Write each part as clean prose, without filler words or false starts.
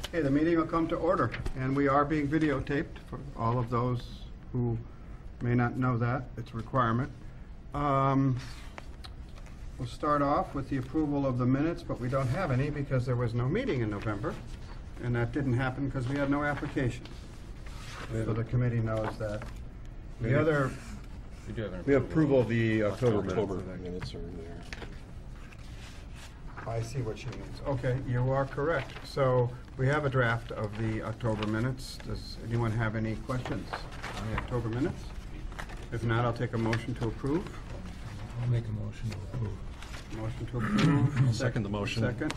Okay, the meeting will come to order, and we are being videotaped for all of those who may not know that. It's a requirement. We'll start off with the approval of the minutes, but we don't have any because there was no meeting in November, and that didn't happen because we had no application. So the committee knows that. The other... We have approval of the October minutes are in there. I see what she means. Okay, you are correct. So we have a draft of the October minutes. Does anyone have any questions on the October minutes? If not, I'll take a motion to approve. I'll make a motion to approve. Motion to approve. I'll second the motion. Second.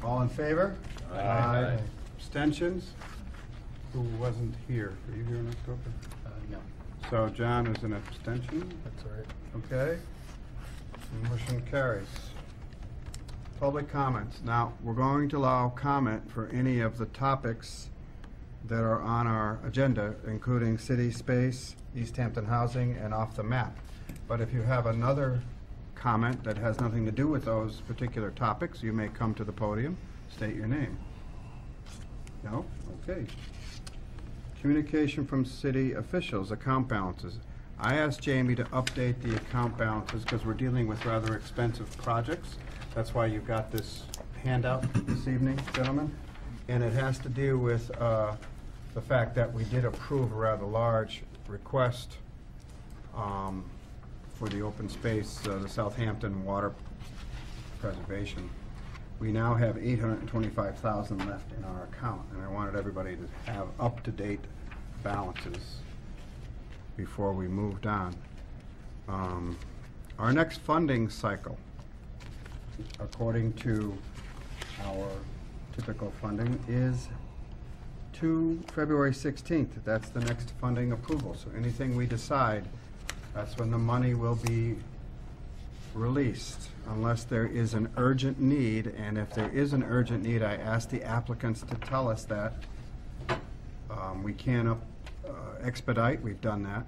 All in favor? Aye. Abstentions? Who wasn't here? Were you here in October? No. So John is an abstention? That's all right. Okay. Motion carries. Public comments. Now, we're going to allow comment for any of the topics that are on our agenda, including city space, East Hampton housing, and off the map. But if you have another comment that has nothing to do with those particular topics, you may come to the podium, state your name. No? Okay. Communication from city officials, account balances. I asked Jamie to update the account balances because we're dealing with rather expensive projects. That's why you've got this handout this evening, gentlemen. And it has to do with the fact that we did approve a rather large request for the open space, the Southampton water preservation. We now have $825,000 left in our account, and I wanted everybody to have up-to-date balances before we moved on. Our next funding cycle, according to our typical funding, is to February 16th. That's the next funding approval. So anything we decide, that's when the money will be released, unless there is an urgent need. And if there is an urgent need, I ask the applicants to tell us that. We can expedite. We've done that.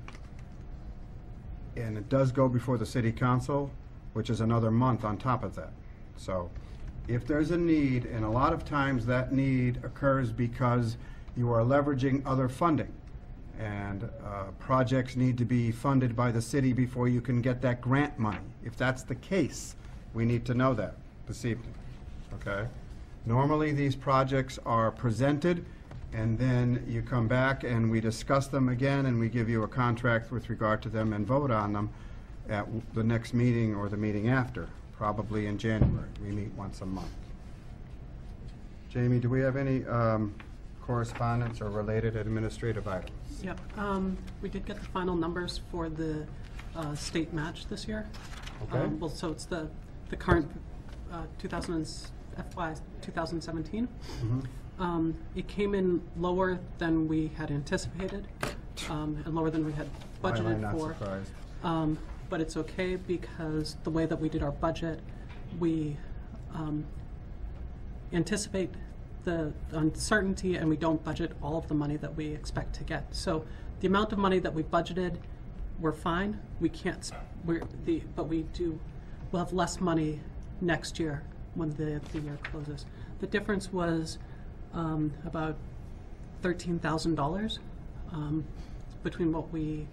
And it does go before the city council, which is another month on top of that. So if there's a need, and a lot of times that need occurs because you are leveraging other funding, and projects need to be funded by the city before you can get that grant money. If that's the case, we need to know that this evening, okay? Normally these projects are presented, and then you come back and we discuss them again, and we give you a contract with regard to them and vote on them at the next meeting or the meeting after, probably in January. We meet once a month. Jamie, do we have any correspondence or related administrative items? Yep. We did get the final numbers for the state match this year. Okay. Well, so it's the current FY 2017. Mm-hmm. It came in lower than we had anticipated, and lower than we had budgeted Why am I not for. surprised? But it's okay because the way that we did our budget, we anticipate the uncertainty, and we don't budget all of the money that we expect to get. So the amount of money that we budgeted, we're fine. We can't, but we'll have less money next year when the year closes. The difference was about $13,000 between what we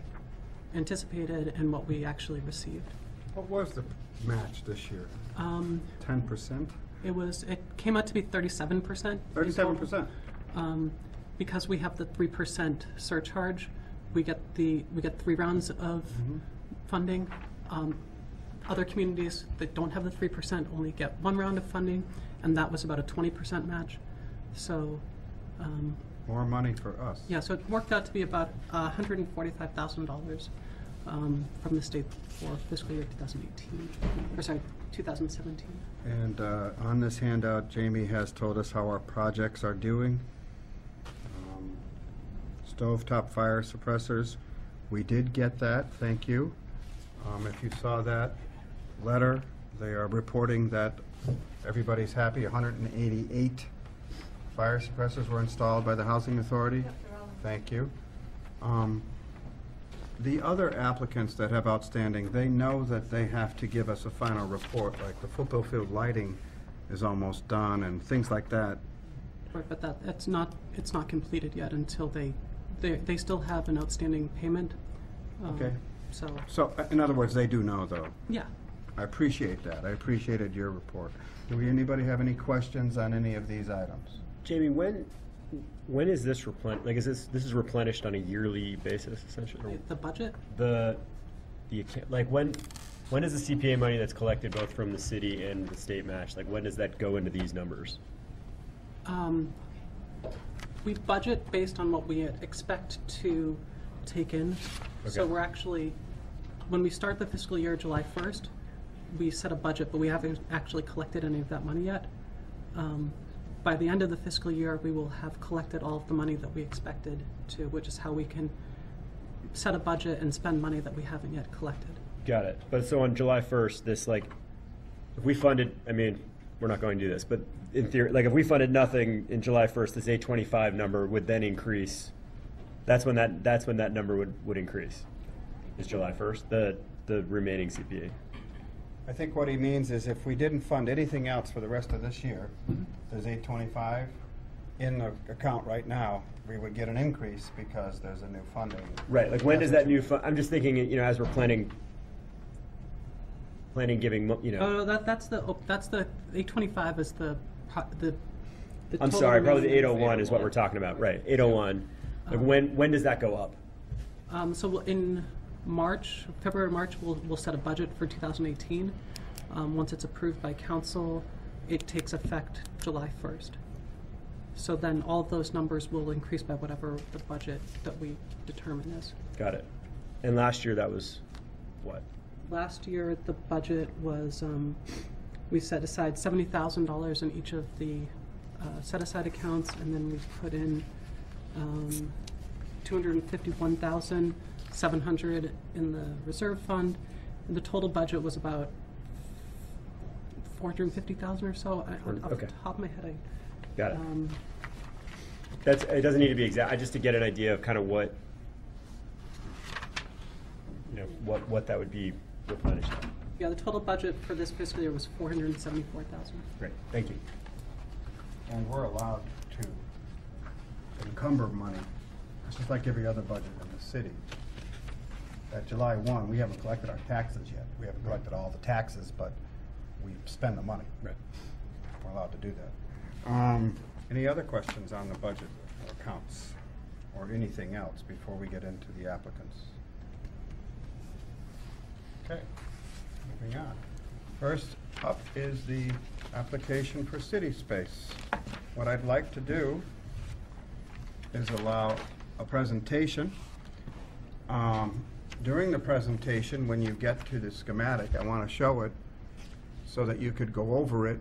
anticipated and what we actually received. What was the match this year? 10%? It came out to be 37%. 37%. Because we have the 3% surcharge, we get 3 rounds of funding. Other communities that don't have the 3% only get 1 round of funding, and that was about a 20% match. So More money for us. yeah, so it worked out to be about $145,000 from the state for fiscal year 2018, or sorry, 2017. And on this handout, Jamie has told us how our projects are doing. Stovetop fire suppressors, we did get that, thank you. If you saw that letter, they are reporting that everybody's happy. 188 fire suppressors were installed by the Housing Authority. Thank you. The other applicants that have outstanding, they know that they have to give us a final report, like the football field lighting is almost done and things like that. Right, but it's not completed yet until they still have an outstanding payment. Okay. So, So, in other words, they do know, though. yeah. I appreciate that. I appreciated your report. Do anybody have any questions on any of these items? Jamie, when is this replenished? Like, is this is replenished on a yearly basis, essentially? Or The budget, the account, like when does the CPA money that's collected both from the city and the state match, like when does that go into these numbers? we budget based on what we expect to take in. So Okay. we're actually, when we start the fiscal year July 1st, we set a budget, but we haven't actually collected any of that money yet. By the end of the fiscal year, we will have collected all of the money that we expected to, which is how we can set a budget and spend money that we haven't yet collected. Got it. But so on July 1st, this, like, if we funded, I mean, we're not going to do this, but in theory, like, if we funded nothing in July 1st, this 825 number would then increase. That's when that number would increase. Is July 1st, the remaining CPA. I think what he means is if we didn't fund anything else for the rest of this year, there's 825 in the account right now, we would get an increase because there's a new funding. Right, like when does that new fund, I'm just thinking, you know, as we're planning giving, you know. Oh, that's the 825 is the I'm total sorry, probably the remaining. 801 is what we're talking about, right, 801. Like when does that go up? So in March, February, March, we'll set a budget for 2018. Once it's approved by council, it takes effect July 1st. So then all of those numbers will increase by whatever the budget that we determine is. Got it. And last year that was what? Last year, the budget was, we set aside $70,000 in each of the set-aside accounts, and then we put in $251,700 in the reserve fund. And the total budget was about $450,000 or so. Off Okay. the top of my head, Got it. It doesn't need to be exact, just to get an idea of kind of what, you know, what that would be replenished at. yeah, the total budget for this fiscal year was $474,000. Great, thank you. And we're allowed to encumber money, it's just like every other budget in the city. At July 1, we haven't collected our taxes yet. We haven't collected all the taxes, but we spend the money. Right. We're allowed to do that. Any other questions on the budget or accounts or anything else before we get into the applicants? Okay, moving on. First up is the application for city space. What I'd like to do is allow a presentation. During the presentation, when you get to the schematic, I want to show it so that you could go over it.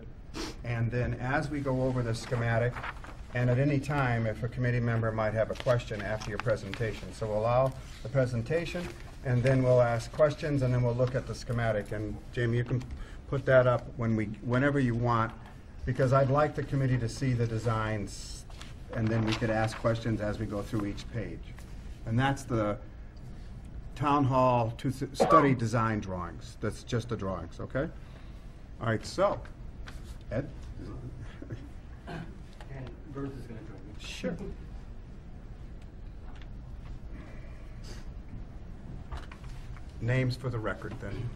And then as we go over the schematic, and at any time, if a committee member might have a question after your presentation. So we'll allow the presentation, and then we'll ask questions, and then we'll look at the schematic. And Jamie, you can put that up whenever you want, because I'd like the committee to see the designs, and then we could ask questions as we go through each page. And that's the town hall to study design drawings. That's just the drawings, okay? All right, so, Ed? And Burns is going to join me. Sure. Names for the record, then.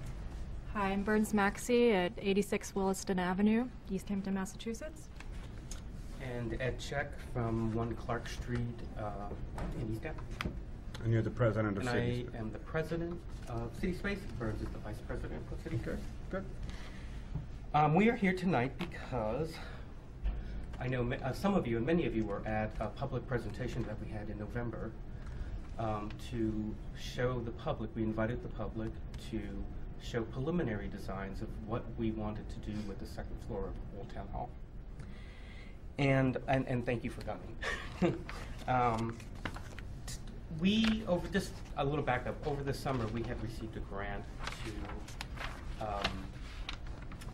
Hi, I'm Burns Maxey at 86 Williston Avenue, East Hampton, Massachusetts. And Ed Check from 1 Clark Street in East Hampton. And you're the president of And City I Space. am the president of City Space. Burns is the vice president of City Space. Good. We are here tonight because I know some of you and many of you were at a public presentation that we had in November to show the public, we invited the public to show preliminary designs of what we wanted to do with the second floor of Old Town Hall. And thank you for coming. Just a little backup, over the summer we had received a grant to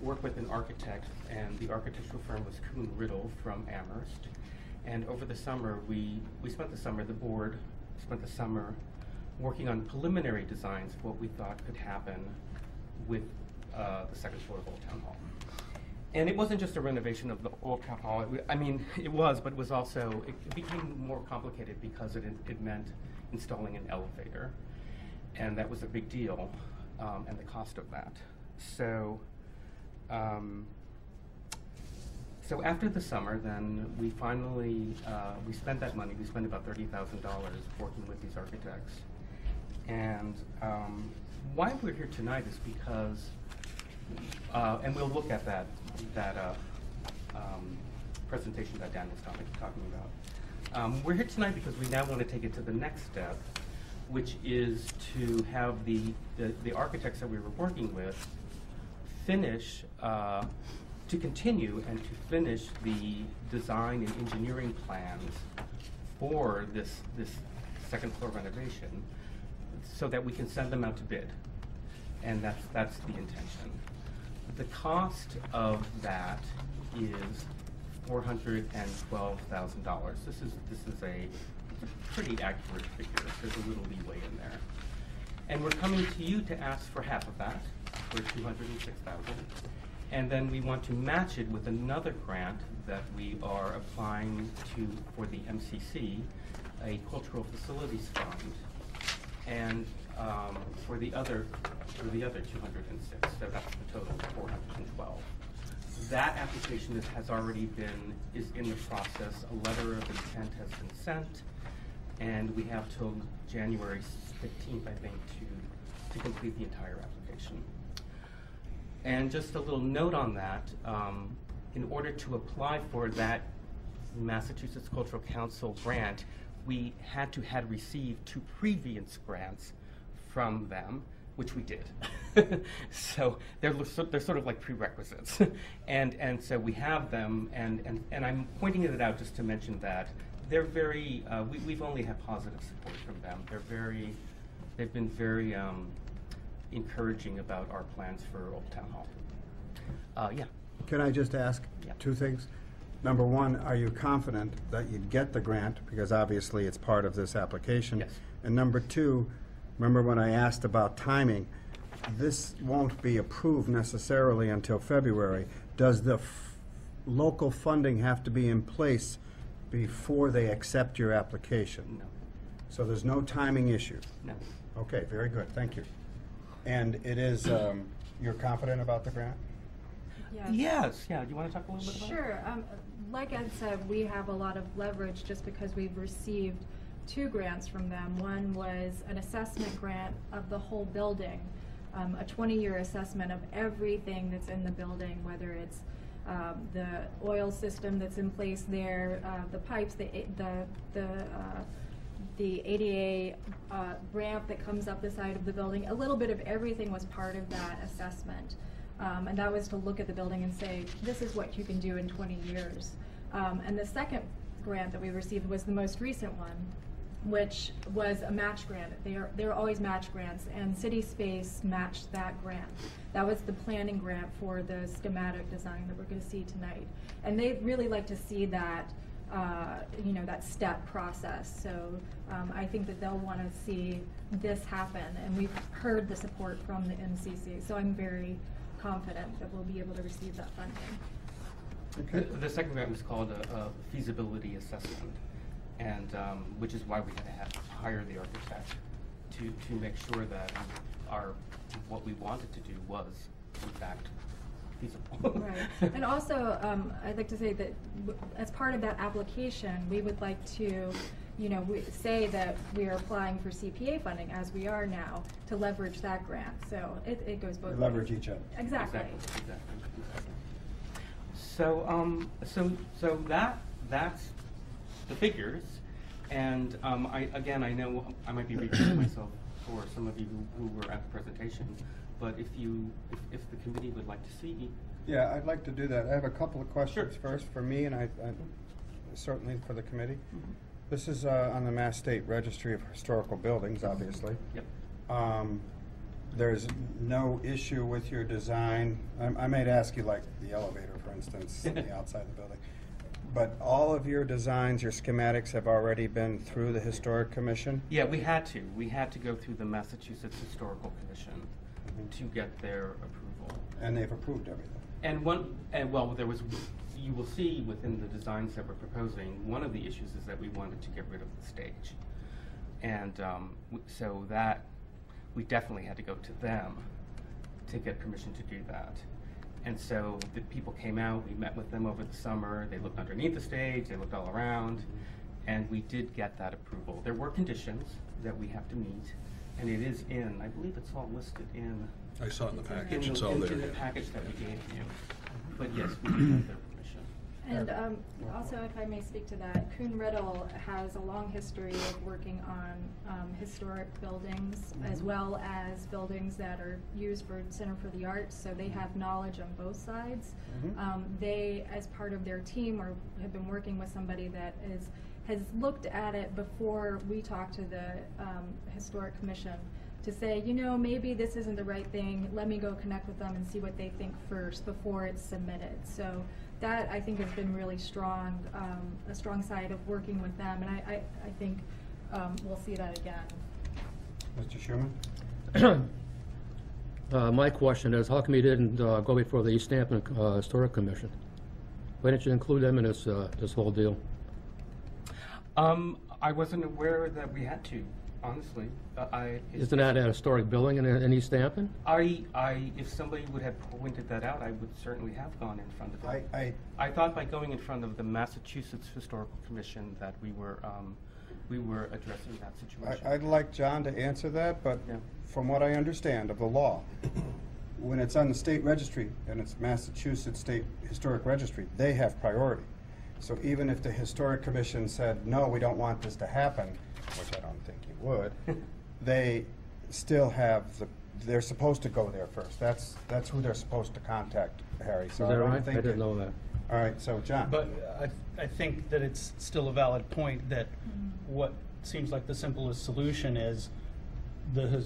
work with an architect, and the architectural firm was Kuhn Riddle from Amherst. And over the summer, we spent the summer, the board spent the summer working on preliminary designs of what we thought could happen with the second floor of Old Town Hall. And it wasn't just a renovation of the old town hall. I mean, it was, but it was also, it became more complicated because it meant installing an elevator. And that was a big deal, and the cost of that. So, so after the summer, then we finally, we spent that money. We spent about $30,000 working with these architects. And why we're here tonight is because, and we'll look at that presentation that Dan was talking about. We're here tonight because we now want to take it to the next step, which is to have the architects that we were working with finish, to continue and to finish the design and engineering plans for this second floor renovation so that we can send them out to bid. And that's the intention. The cost of that is $412,000. This is a pretty accurate figure. There's a little leeway in there. And we're coming to you to ask for half of that, for $206,000. And then we want to match it with another grant that we are applying to for the MCC, a cultural facilities fund, and for the other 206. So that's the total of 412. That application has already is in the process. A letter of intent has been sent, and we have till January 15th, I think, to complete the entire application. And just a little note on that, in order to apply for that Massachusetts Cultural Council grant, we had to have received 2 previous grants from them, which we did. So they're sort of like prerequisites. and so we have them, and I'm pointing it out just to mention that they're very, we've only had positive support from them. They've been very encouraging about our plans for Old Town Hall. Yeah. Can I just ask Yeah. 2 things? Number one, are you confident that you'd get the grant? Because obviously it's part of this application. Yes. And number 2, remember when I asked about timing, this won't be approved necessarily until February. Does the local funding have to be in place before they accept your application? No. So there's no timing issue? No. Okay, very good, thank you. And it is, you're confident about the grant? Yes. Yeah. Do you want to talk a little bit about it? Sure. Like Ed said, we have a lot of leverage just because we've received 2 grants from them. One was an assessment grant of the whole building, a 20-year assessment of everything that's in the building, whether it's the oil system that's in place there, the pipes, the ADA ramp that comes up the side of the building. A little bit of everything was part of that assessment. And that was to look at the building and say, this is what you can do in 20 years. And the second grant that we received was the most recent one, which was a match grant. They're always match grants, and City Space matched that grant. That was the planning grant for the schematic design that we're going to see tonight. And they really like to see that, that step process. So I think that they'll want to see this happen, and we've heard the support from the MCC. So I'm very confident that we'll be able to receive that funding. Okay. The second grant was called a feasibility assessment, and which is why we had to hire the architect to make sure that what we wanted to do was in fact feasible. Right. And also, I'd like to say that as part of that application, we would like to, say that we are applying for CPA funding, as we are now, to leverage that grant. So it goes both ways. Leverage each other. Exactly. Exactly. So that's the figures, and I know I might be repeating myself for some of you who were at the presentation, but if the committee would like to see. Yeah, I'd like to do that. I have a couple of questions Sure. first for me, and I certainly for the committee. Mm-hmm. This is on the Mass State Registry of Historical Buildings, obviously. Yep. There's no issue with your design. I might ask you, like the elevator, for instance, on the outside of the building. But all of your designs, your schematics have already been through the Historic Commission? Yeah, we had to. We had to go through the Massachusetts Historical Commission to get their approval. And they've approved everything? well, there was, you will see within the designs that we're proposing, one of the issues is that we wanted to get rid of the stage. And so that, we definitely had to go to them to get permission to do that. And so the people came out, we met with them over the summer, they looked underneath the stage, they looked all around, and we did get that approval. There were conditions that we have to meet, and it is in, I believe it's all listed in. I saw it in the In package, the, it's all in, there. in the package that we gave you. But yes, we did have their permission. And also, if I may speak to that, Kuhn Riddle has a long history of working on historic buildings as well as buildings that are used for Center for the Arts, so they have knowledge on both sides. They, as part of their team, or have been working with somebody that has looked at it before we talked to the Historic Commission to say, you know, maybe this isn't the right thing, let me go connect with them and see what they think first before it's submitted. So that, I think, has been really strong, a strong side of working with them, and I think we'll see that again. Mr. Schuman? My question is, how come you didn't go before the East Hampton Historic Commission? Why didn't you include them in this this whole deal? I wasn't aware that we had to, honestly. Isn't that a historic building in East Hampton? If somebody would have pointed that out, I would certainly have gone in front of it. I thought by going in front of the Massachusetts Historical Commission that we were addressing that situation. I'd like John to answer that, but Yeah. from what I understand of the law, when it's on the state registry, and it's Massachusetts State Historic Registry, they have priority. So even if the Historic Commission said, no, we don't want this to happen, which I don't think you would, they still have they're supposed to go there first. That's who they're supposed to contact, Harry. So Is that I don't right? think I didn't know that. All right, so John. But I think that it's still a valid point that what seems like the simplest solution is the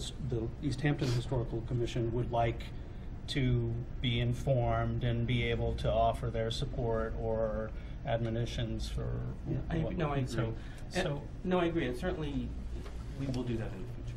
East Hampton Historical Commission would like to be informed and be able to offer their support or admonitions for what No, I agree. So No, I agree, and certainly we will do that in the future.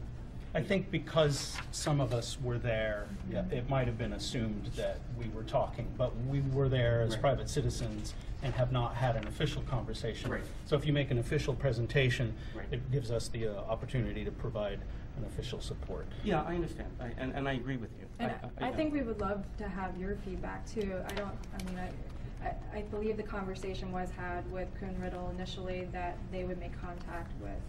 I think because some of us were there, it might have been assumed that we were talking, but we were there as Right. private citizens and have not had an official conversation. Right. So if you make an official presentation, Right. it gives us the opportunity to provide an official support. Yeah, I understand, and I agree with you. And I think we would love to have your feedback too. I believe the conversation was had with Kuhn Riddle initially that they would make contact with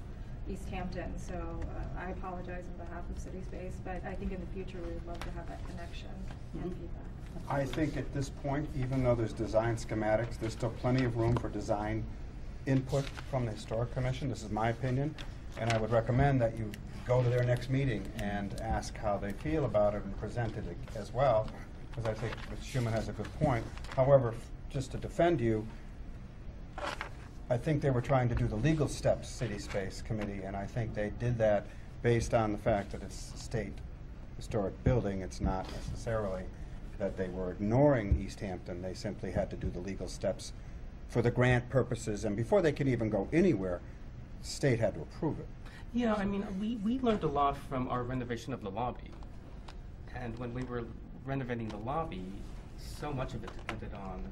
East Hampton. So I apologize on behalf of City Space, but I think in the future we would love to have that connection and feedback. I think at this point, even though there's design schematics, there's still plenty of room for design input from the Historic Commission. This is my opinion, and I would recommend that you go to their next meeting and ask how they feel about it and present it as well, because I think Mr. Schuman has a good point. However, just to defend you, I think they were trying to do the legal steps, City Space Committee, and I think they did that based on the fact that it's a state historic building. It's not necessarily that they were ignoring East Hampton. They simply had to do the legal steps for the grant purposes, and before they could even go anywhere, the state had to approve it. Yeah, I mean, we learned a lot from our renovation of the lobby. And when we were renovating the lobby, so much of it depended on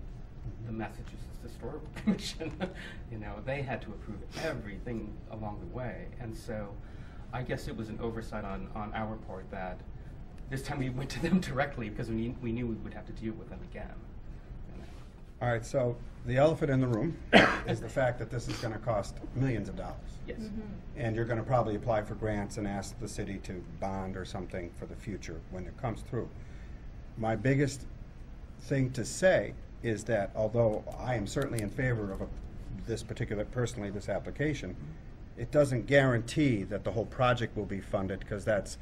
the Massachusetts Historical Commission. You know, they had to approve everything along the way. And so I guess it was an oversight on our part that this time we went to them directly because we knew we would have to deal with them again. You know. All right, so the elephant in the room is the fact that this is going to cost millions of dollars. Yes. And you're going to probably apply for grants and ask the city to bond or something for the future when it comes through. My biggest thing to say is that although I am certainly in favor of this application, it doesn't guarantee that the whole project will be funded, because that's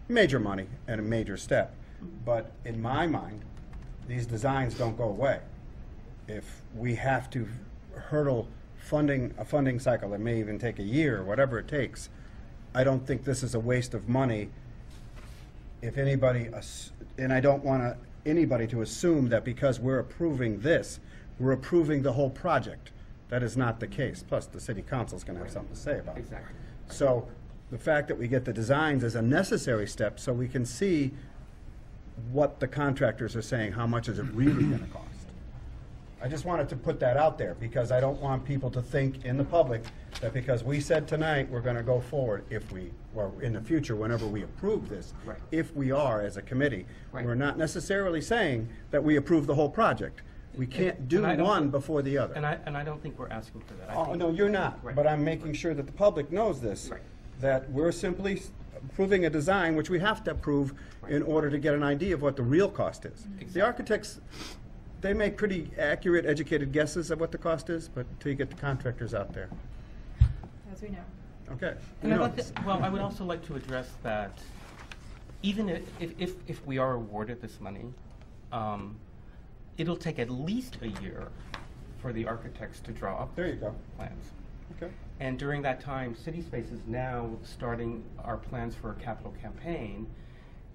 major money and a major step. But in my mind, these designs don't go away. If we have to hurdle a funding cycle that may even take a year, or whatever it takes, I don't think this is a waste of money. If anybody, and I don't want anybody to assume that because we're approving this, we're approving the whole project. That is not the case. Plus, the city council's going to have something to say about it. Exactly. So the fact that we get the designs is a necessary step so we can see what the contractors are saying, how much is it really gonna cost. I just wanted to put that out there, because I don't want people to think in the public that because we said tonight we're gonna go forward if we, or in the future, whenever we approve this, Right. if we are as a committee, Right. we're not necessarily saying that we approve the whole project. We can't do And I don't- one before the other. And I don't think we're asking for that. I Oh, think- no, you're not, Right. but I'm making sure that the public knows this. Right. That we're simply approving a design, which we have to approve in Right. order to get an idea of what the real cost is. The Exactly. architects, they make pretty accurate, educated guesses of what the cost is, but until you get the contractors out there. As we know. Okay. And I'd No. like to, well, I would also like to address that even if we are awarded this money, it'll take at least a year for the architects to draw up There you go. plans. Okay. And during that time, CitySpace is now starting our plans for a capital campaign,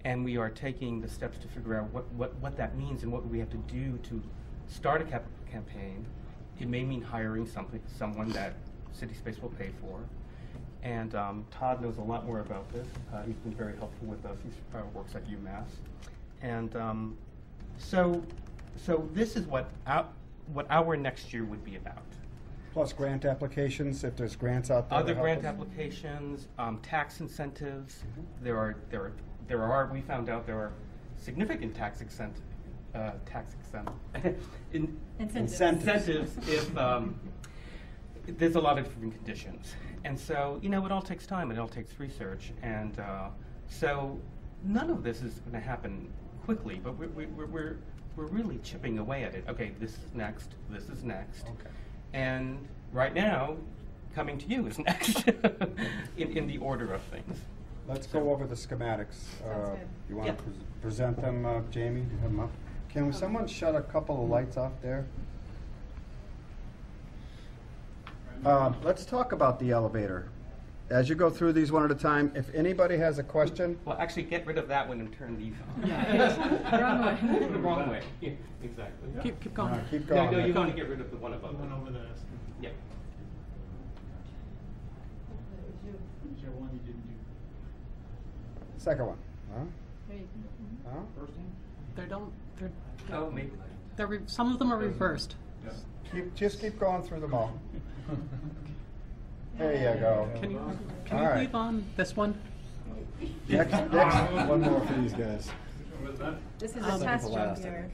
and we are taking the steps to figure out what that means and what we have to do to start a capital campaign. It may mean hiring someone that CitySpace will pay for. And Todd knows a lot more about this. He's been very helpful with us. He works at UMass. And so this is what our next year would be about. Plus grant applications, if there's grants out there. to Other help grant us. applications, tax incentives. We found out there are significant tax incentives if there's a lot of different conditions. And so, it all takes time, it all takes research. And so none of this is going to happen quickly, but we're really chipping away at it. Okay, this is next, this is next. Okay. And right now, coming to you is next in the order of things. Let's go over the schematics. Sounds good. You want Yeah. to present them, Jamie? Do you have them up? Can someone shut a couple of lights off there? Let's talk about the elevator. As you go through these one at a time, if anybody has a question, Well, actually, get rid of that one and turn these on. Wrong way. The wrong way. Yeah, exactly. Keep going. keep No, going. you want to get rid of the one above. One over the, Yeah. is there one you didn't do? Second one. Huh? There you go. Huh? First one? Oh, maybe. Some of them are reversed. Just keep going through them all. There you go. Can you All right. leave on this one? Next, One more for these guys. This is a test jump here.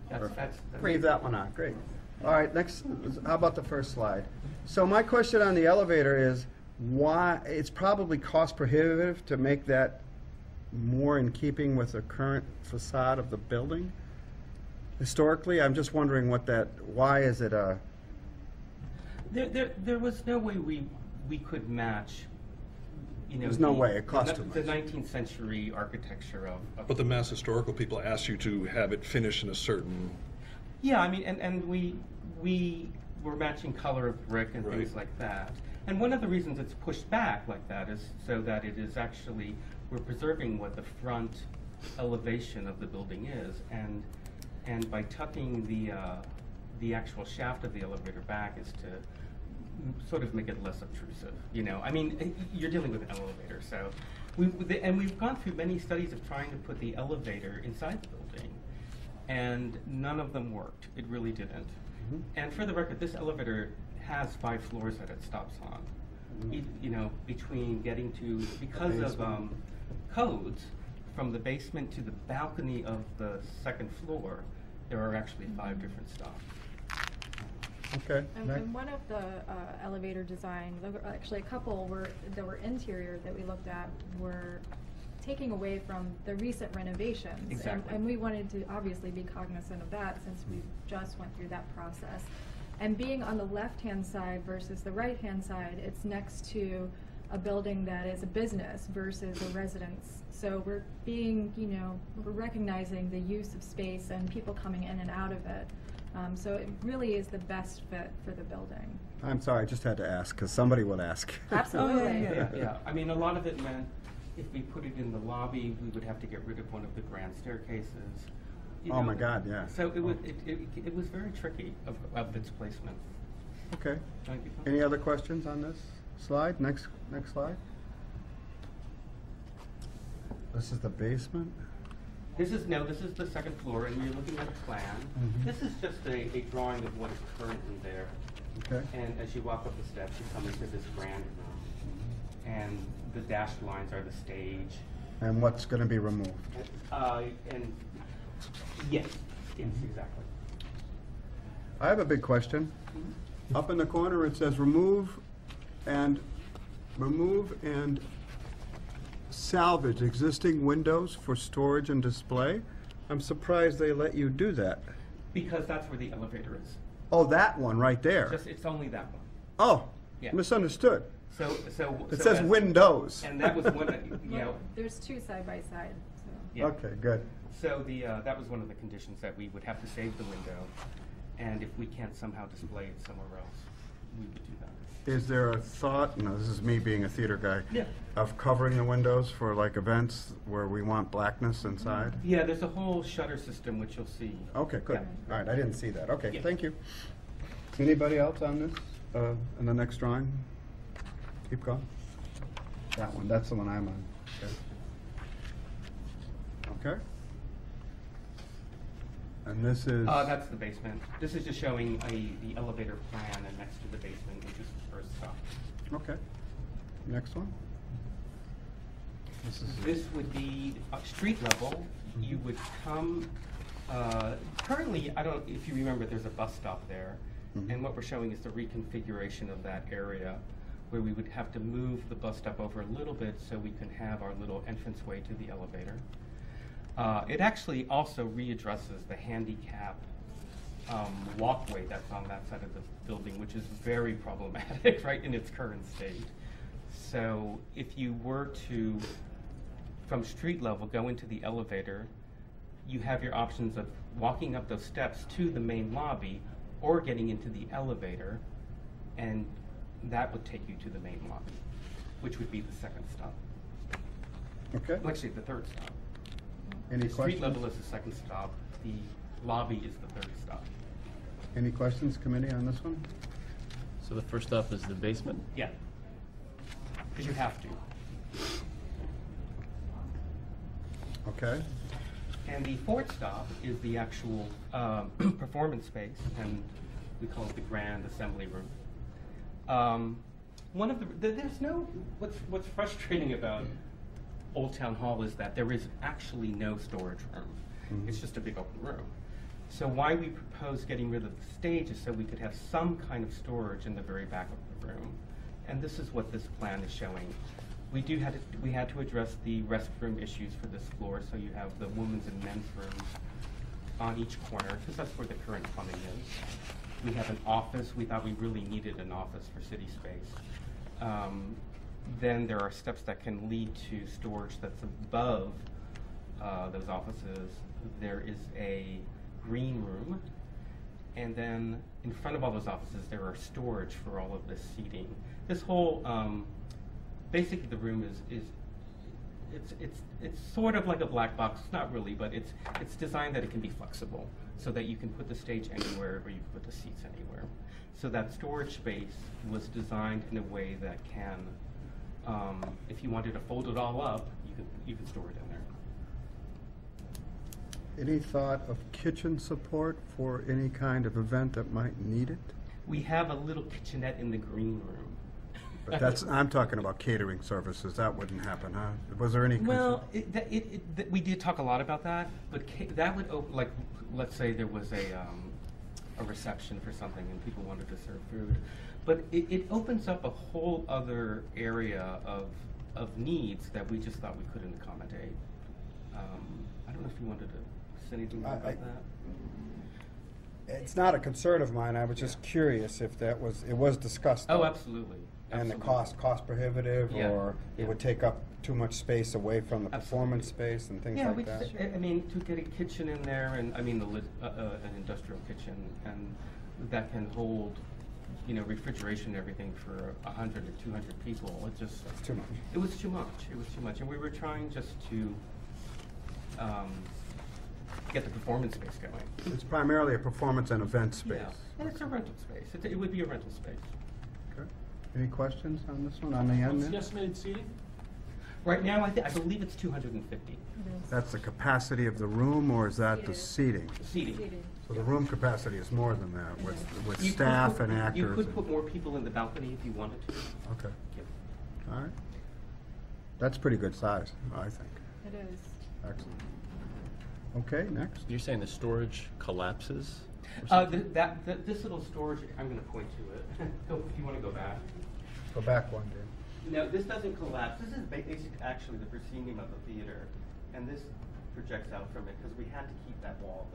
That's leave that one on, great. All right, next, how about the first slide? So my question on the elevator is, why, it's probably cost prohibitive to make that more in keeping with the current facade of the building? Historically, I'm just wondering why is it a, There was no way we could match, There's no way, it cost too the much. 19th century architecture of. But the Mass Historical people asked you to have it finished in a certain, Yeah, I mean, and we were matching color of brick and things Right. like that. And one of the reasons it's pushed back like that is so that it is actually, we're preserving what the front elevation of the building is. And by tucking the actual shaft of the elevator back is to sort of make it less obtrusive, I mean, you're dealing with an elevator, so. We've gone through many studies of trying to put the elevator inside the building, and none of them worked. It really didn't. And for the record, this elevator has 5 floors that it stops on. Between getting to, because of codes, from the basement to the balcony of the second floor, there are actually 5 different stops. okay? And one of the elevator design, there were actually a couple that were interior that we looked at were taking away from the recent renovations. Exactly. And we wanted to obviously be cognizant of that since we just went through that process. And being on the left-hand side versus the right-hand side, it's next to a building that is a business versus a residence. So we're being, we're recognizing the use of space and people coming in and out of it. So it really is the best fit for the building. I'm sorry, I just had to ask, because somebody would ask. Absolutely. Yeah. I mean, a lot of it meant if we put it in the lobby, we would have to get rid of one of the grand staircases. Oh my God, yeah. So it was very tricky of its placement. Okay. Thank you. Any other questions on this slide? Next slide. This is the basement? This is the second floor, and you're looking at a plan. Mhm. This is just a drawing of what is currently there. Okay. And as you walk up the steps, you come into this grand room. And the dashed lines are the stage. And what's going to be removed? And yes, exactly. I have a big question. Up in the corner, it says remove and salvage existing windows for storage and display. I'm surprised they let you do that. Because that's where the elevator is. Oh, that one right there. It's only that one. Oh, Yeah. misunderstood. It It says windows. And that was one that, There's two side by side, so. Yeah. Okay, good. So that was one of the conditions, that we would have to save the window, and if we can't somehow display it somewhere else, we would do that. Is there a thought, no, this is me being a theater guy, Yeah. of covering the windows for like events where we want blackness inside? Yeah, there's a whole shutter system, which you'll see. Okay, good. Yeah. All right, I didn't see that. Okay, Yeah. thank you. Anybody else on this, in the next drawing? Keep going. That one, that's the one I'm on. Okay. And this is? That's the basement. This is just showing the elevator plan, and next to the basement, which is the first stop. Okay. Next one? This would be street level. You would come, currently, I don't, if you remember, there's a bus stop there. And what we're showing is the reconfiguration of that area, where we would have to move the bus stop over a little bit so we can have our little entranceway to the elevator. It actually also readdresses the handicap walkway that's on that side of the building, which is very problematic, right, in its current state. So if you were to, from street level, go into the elevator, you have your options of walking up those steps to the main lobby or getting into the elevator, and that would take you to the main lobby, which would be the second stop. Okay. Well, actually, the third stop. Any The questions? street level is the second stop. The lobby is the third stop. Any questions, committee, on this one? So the first stop is the basement? Yeah. Because you have to. Okay. And the fourth stop is the actual performance space, and we call it the Grand Assembly Room. One of there's no, what's frustrating about Old Town Hall is that there is actually no storage room. It's just a big open room. So why we propose getting rid of the stage is so we could have some kind of storage in the very back of the room. And this is what this plan is showing. We had to address the restroom issues for this floor, so you have the women's and men's rooms on each corner, because that's where the current plumbing is. We have an office. We thought we really needed an office for city space. Then there are steps that can lead to storage that's above those offices. There is a green room, and then in front of all those offices there are storage for all of this seating. This whole, basically the room it's sort of like a black box, not really, but it's designed that it can be flexible, so that you can put the stage anywhere or you can put the seats anywhere. So that storage space was designed in a way that can, if you wanted to fold it all up, you could store it in there. Any thought of kitchen support for any kind of event that might need it? We have a little kitchenette in the green room. But that's, I'm talking about catering services, that wouldn't happen, huh? Was there any? Well, we did talk a lot about that, but that would open, like, let's say there was a reception for something and people wanted to serve food. But it opens up a whole other area of needs that we just thought we couldn't accommodate. I don't know if you wanted to say anything more about that. It's not a concern of mine, I was just curious if it was discussed. Oh, absolutely. And the Absolutely. cost prohibitive, Yeah, or it yeah. would take up too much space away from the performance space and things Yeah, like we that? just, I mean, to get a kitchen in there, and I mean, an industrial kitchen, and that can hold, refrigeration and everything for 100 or 200 people. It just, That's too much. It was too much. It was too much, and we were trying just to get the performance space going. It's primarily a performance and event space. Yeah, and it's a rental space. It would be a rental space. Okay. Any questions on this one, on the end What's there? the estimated seating? Right now, I believe it's 250 It is. That's the capacity of the room, or is that the seating? seating. Seated. So the room capacity is more than that, with You could staff put- and actors. You could and- put more people in the balcony if you wanted to. Okay, Yep. all right. That's pretty good size, I think. It is. Excellent. Okay, next. You're saying the storage collapses? or something? This little storage, I'm gonna point to it. Go, if you wanna go back. Go back one, Dan. No, this doesn't collapse. This is actually the proscenium of the theater, and this projects out from it because we had to keep that wall.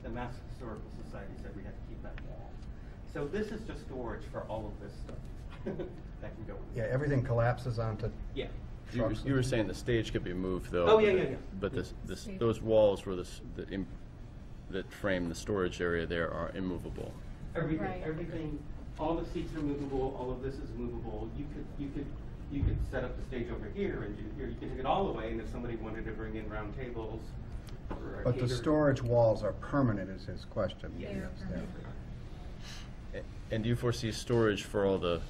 The Mass Historical Society said we had to keep that wall. So this is just storage for all of this stuff that can go in. Yeah, everything collapses onto, Yeah. You were saying the stage could be moved, though. Oh, yeah. But those walls where that frame the storage area there are immovable. Everything, Right. everything, all the seats are movable, all of this is movable. You could set up the stage over here and do here. You could take it all away, and if somebody wanted to bring in round tables or a but the caterer- storage walls are permanent, is his question. Yeah. They are Yeah. permanent. And do you foresee storage for all the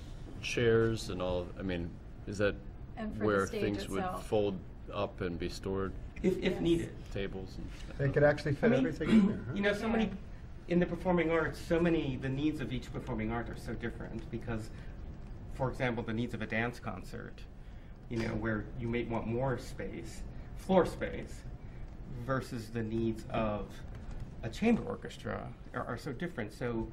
chairs and all, I mean, is that And for the where stage things would itself. fold up and be stored, if Yes. needed. tables and? They could actually fit I mean, everything in there, huh? You know, so many, in the performing arts, the needs of each performing art are so different because, for example, the needs of a dance concert, where you may want more space, floor space, versus the needs of a chamber orchestra are so different. So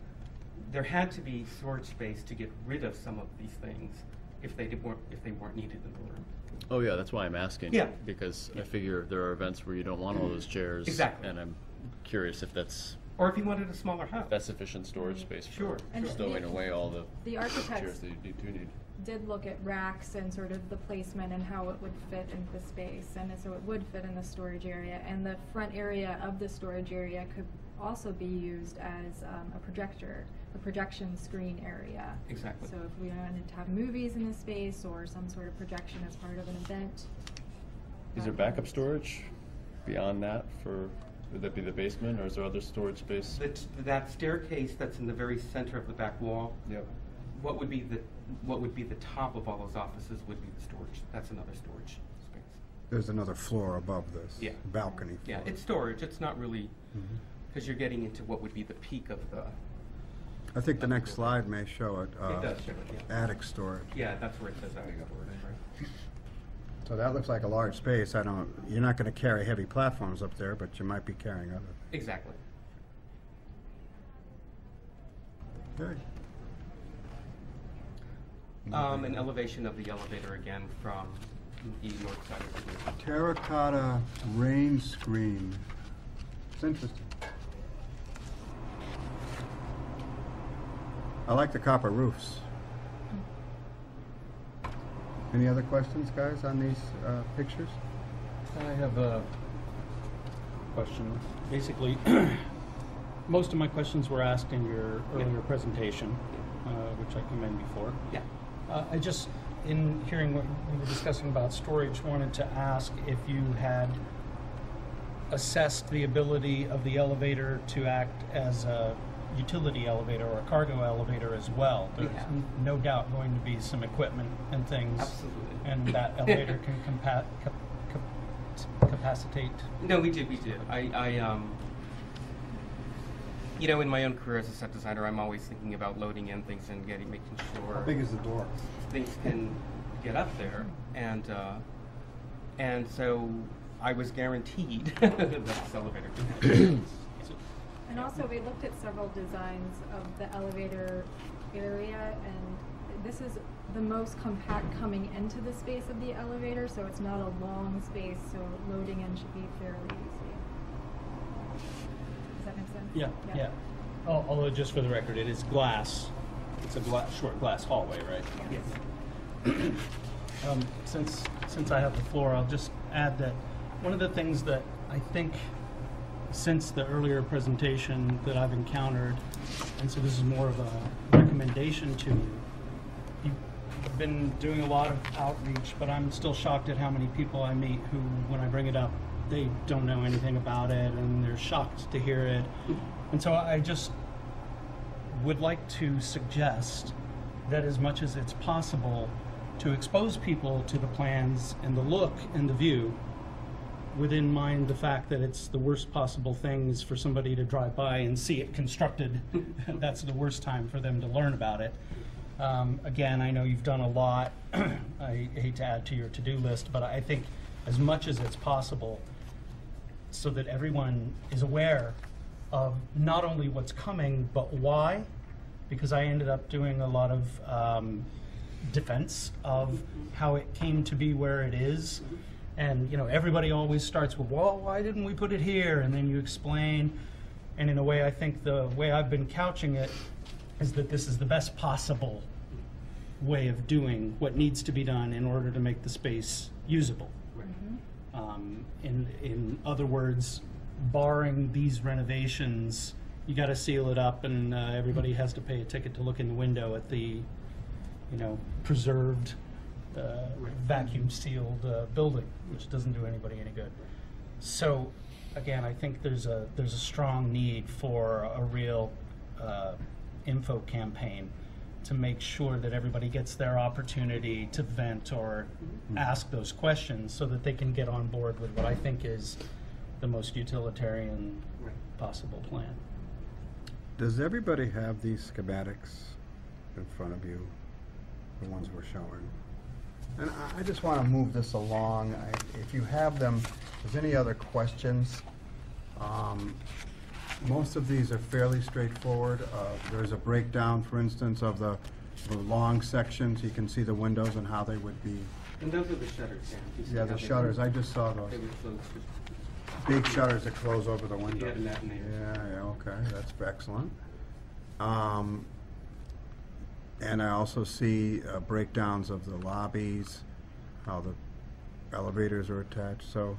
there had to be storage space to get rid of some of these things if they weren't needed in the room. Oh, yeah, that's why I'm asking. Yeah. Because I figure there are events where you don't want all those chairs. Exactly. And I'm curious if that's Or if you wanted a smaller house. sufficient storage space Sure. for And stowing the- away all The the architects chairs that you do need. did look at racks and sort of the placement and how it would fit into the space, and so it would fit in the storage area. And the front area of the storage area could also be used as a projection screen area. Exactly. So if we wanted to have movies in the space or some sort of projection as part of an event. Is there backup storage beyond that would that be the basement, or is there other storage space? That staircase that's in the very center of the back wall. Yep. What would be the top of all those offices would be the storage. That's another storage space. There's another floor above this. Yeah. Balcony floor. Yeah, it's storage. It's not really, Mhm. because you're getting into what would be the peak of the. I think the next slide may show it. It does show it, yeah. Attic storage. Yeah, that's where it says attic storage, right? So that looks like a large space. You're not gonna carry heavy platforms up there, but you might be carrying other things. Exactly. Okay. An elevation of the elevator again from the north side of the building. Terracotta rain screen. It's interesting. I like the copper roofs. Any other questions, guys, on these pictures? I have a question. Basically, most of my questions were asked in your earlier presentation, which I commend you for. Yeah. I just, in hearing what we were discussing about storage, wanted to ask if you had assessed the ability of the elevator to act as a utility elevator or a cargo elevator as well. There's Yeah. no doubt going to be some equipment and things. Absolutely. And that elevator can capacitate. No, we did. In my own career as a set designer, I'm always thinking about loading in things and making sure How big is the door? things can get up there, and so I was guaranteed that this elevator could. And also, we looked at several designs of the elevator area, and this is the most compact coming into the space of the elevator, so it's not a long space, so loading in should be fairly easy. Does that make sense? Yeah. Although, just for the record, it is glass. It's a short glass hallway, right? Yes. Since I have the floor, I'll just add that one of the things that I think since the earlier presentation that I've encountered, and so this is more of a recommendation to you, you've been doing a lot of outreach, but I'm still shocked at how many people I meet who, when I bring it up, they don't know anything about it, and they're shocked to hear it. And so I just would like to suggest that as much as it's possible, to expose people to the plans and the look and the view, within mind the fact that it's the worst possible thing is for somebody to drive by and see it constructed. That's the worst time for them to learn about it. Again, I know you've done a lot. I hate to add to your to-do list, but I think as much as it's possible, so that everyone is aware of not only what's coming, but why, because I ended up doing a lot of defense of how it came to be where it is. And you know, everybody always starts with, well, why didn't we put it here? And then you explain. And in a way, I think the way I've been couching it is that this is the best possible way of doing what needs to be done in order to make the space usable. In other words, barring these renovations, you got to seal it up, and everybody has to pay a ticket to look in the window at the, you know, preserved, vacuum sealed building, which doesn't do anybody any good. So, again, I think there's a strong need for a real info campaign to make sure that everybody gets their opportunity to vent or ask those questions, so that they can get on board with what I think is the most utilitarian possible plan. Does everybody have these schematics in front of you, the ones we're showing? And I just want to move this along. If you have them, if there's any other questions, most of these are fairly straightforward. There's a breakdown, for instance, of the long sections. You can see the windows and how they would be. And those are the shutters, Dan. You see Yeah, how the they- shutters. I just saw those. They were closed. Big shutters that close over the windows. Yeah, that name. Yeah, okay, that's excellent. And I also see breakdowns of the lobbies, how the elevators are attached, so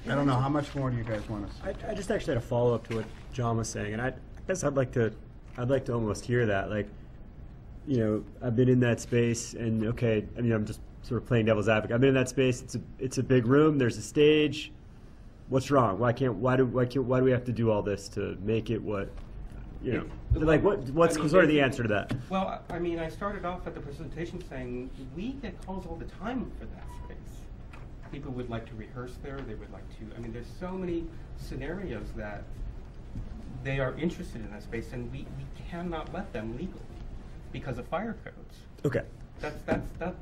I don't know, how much more do you guys want to see? I just actually had a follow-up to what John was saying, and I guess I'd like to almost hear that. Like, you know, I've been in that space, and okay, I mean, I'm just sort of playing devil's advocate. I've been in that space. It's a big room. There's a stage. What's wrong? Why do we have to do all this to make it what, you know? Like, what's I mean, sort of the answer to that? Well, I mean, I started off at the presentation saying we get calls all the time for that space. People would like to rehearse there. They would like to. I mean, there's so many scenarios that they are interested in that space, and we cannot let them legally because of fire codes. Okay. That's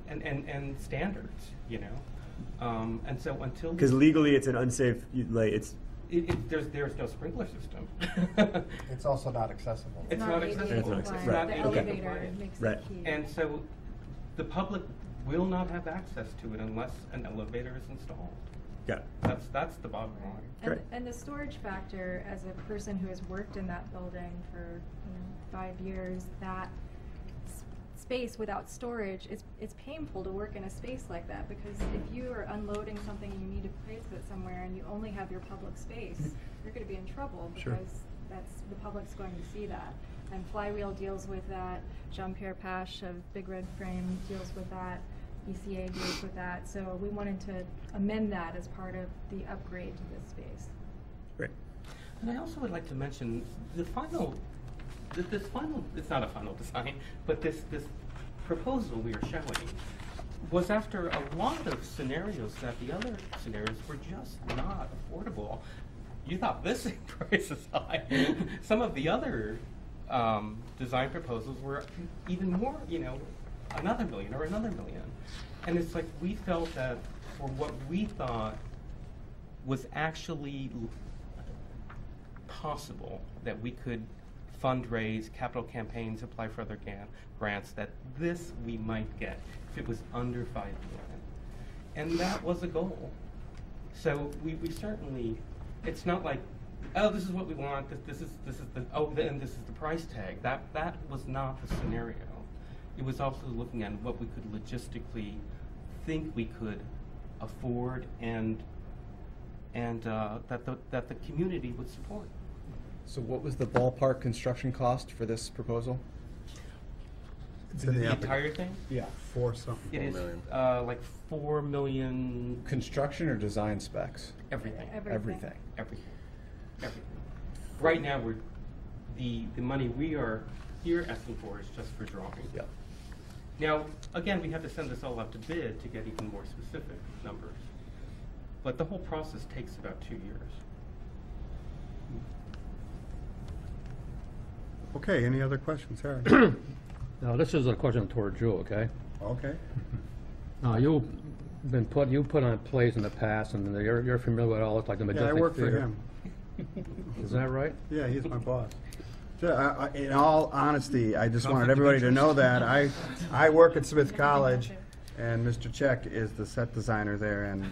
and standards, you know. And so until Because legally, it's an unsafe. Like, there's no sprinkler system. It's also not accessible. It's not accessible. It's not accessible. The Okay. elevator makes Right. it key. And so the public will not have access to it unless an elevator is installed. Yeah. That's the bottom line. Great. And the storage factor, as a person who has worked in that building for 5 years, that space without storage, it's painful to work in a space like that, because if you are unloading something and you need to place it somewhere and you only have your public space, you're going to be in trouble, Sure. because the public's going to see that. And Flywheel deals with that. Jean-Pierre Pache of Big Red Frame deals with that. ECA deals with that. So we wanted to amend that as part of the upgrade to this space. Great. And I also would like to mention this final, it's not a final design, but this proposal we are showing was after a lot of scenarios that the other scenarios were just not affordable. You thought this price is high. Some of the other design proposals were even more, you know, another million or another million. And it's like we felt that for what we thought was actually possible, that we could fundraise, capital campaigns, apply for other grants, that this we might get if it was under $5 million. And that was a goal. So we certainly, it's not like, oh, this is what we want, this is the price tag. That was not the scenario. It was also looking at what we could logistically think we could afford, and that the community would support. So what was the ballpark construction cost for this proposal? It's in the The applic- entire thing? Yeah. For something. It is million. like 4 million. Construction or design specs? Everything. Everything. Everything. Right now, the money we are here asking for is just for drawing. Yep. Now, again, we have to send this all out to bid to get even more specific numbers. But the whole process takes about 2 years. Okay, any other questions, Harry? Now, this is a question toward you, okay? Okay. Now, you put on plays in the past, and you're familiar with all, like the Yeah, Majestic I work for Theater. him. Is that right? Yeah, he's my boss. So, in all honesty, I just wanted everybody to know that. I work at Smith College, and Mr. Check is the set designer there, and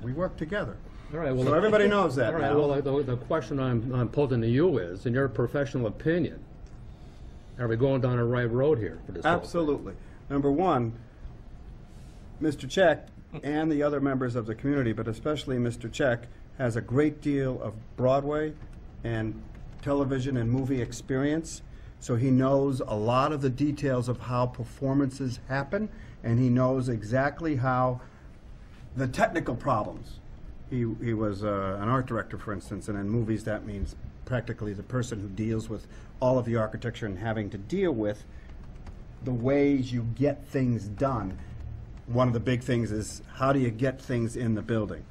we work together. All right, well, So everybody knows that All right, now. well, the question I'm posing to you is, in your professional opinion, are we going down the right road here for this whole thing? Absolutely. Number one, Mr. Check and the other members of the community, but especially Mr. Check, has a great deal of Broadway and television and movie experience. So he knows a lot of the details of how performances happen, and he knows exactly how the technical problems. He was an art director, for instance, and in movies that means practically the person who deals with all of the architecture and having to deal with the ways you get things done. One of the big things is how do you get things in the building?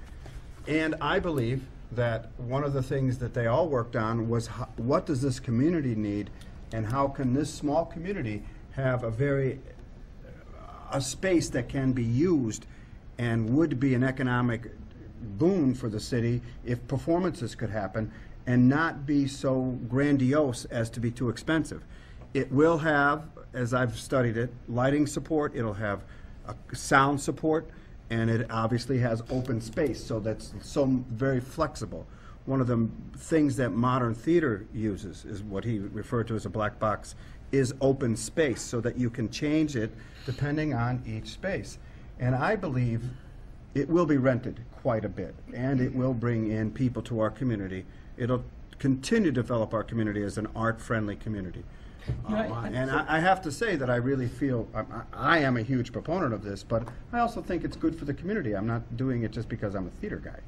And I believe that one of the things that they all worked on was what does this community need, and how can this small community have a space that can be used and would be an economic boon for the city if performances could happen and not be so grandiose as to be too expensive. It will have, as I've studied it, lighting support, it'll have sound support, and it obviously has open space, so that's so very flexible. One of the things that modern theater uses is what he referred to as a black box, is open space, so that you can change it depending on each space. And I believe it will be rented quite a bit, and it will bring in people to our community. It'll continue to develop our community as an art-friendly community. And I have to say that I really feel, I am a huge proponent of this, but I also think it's good for the community. I'm not doing it just because I'm a theater guy. Go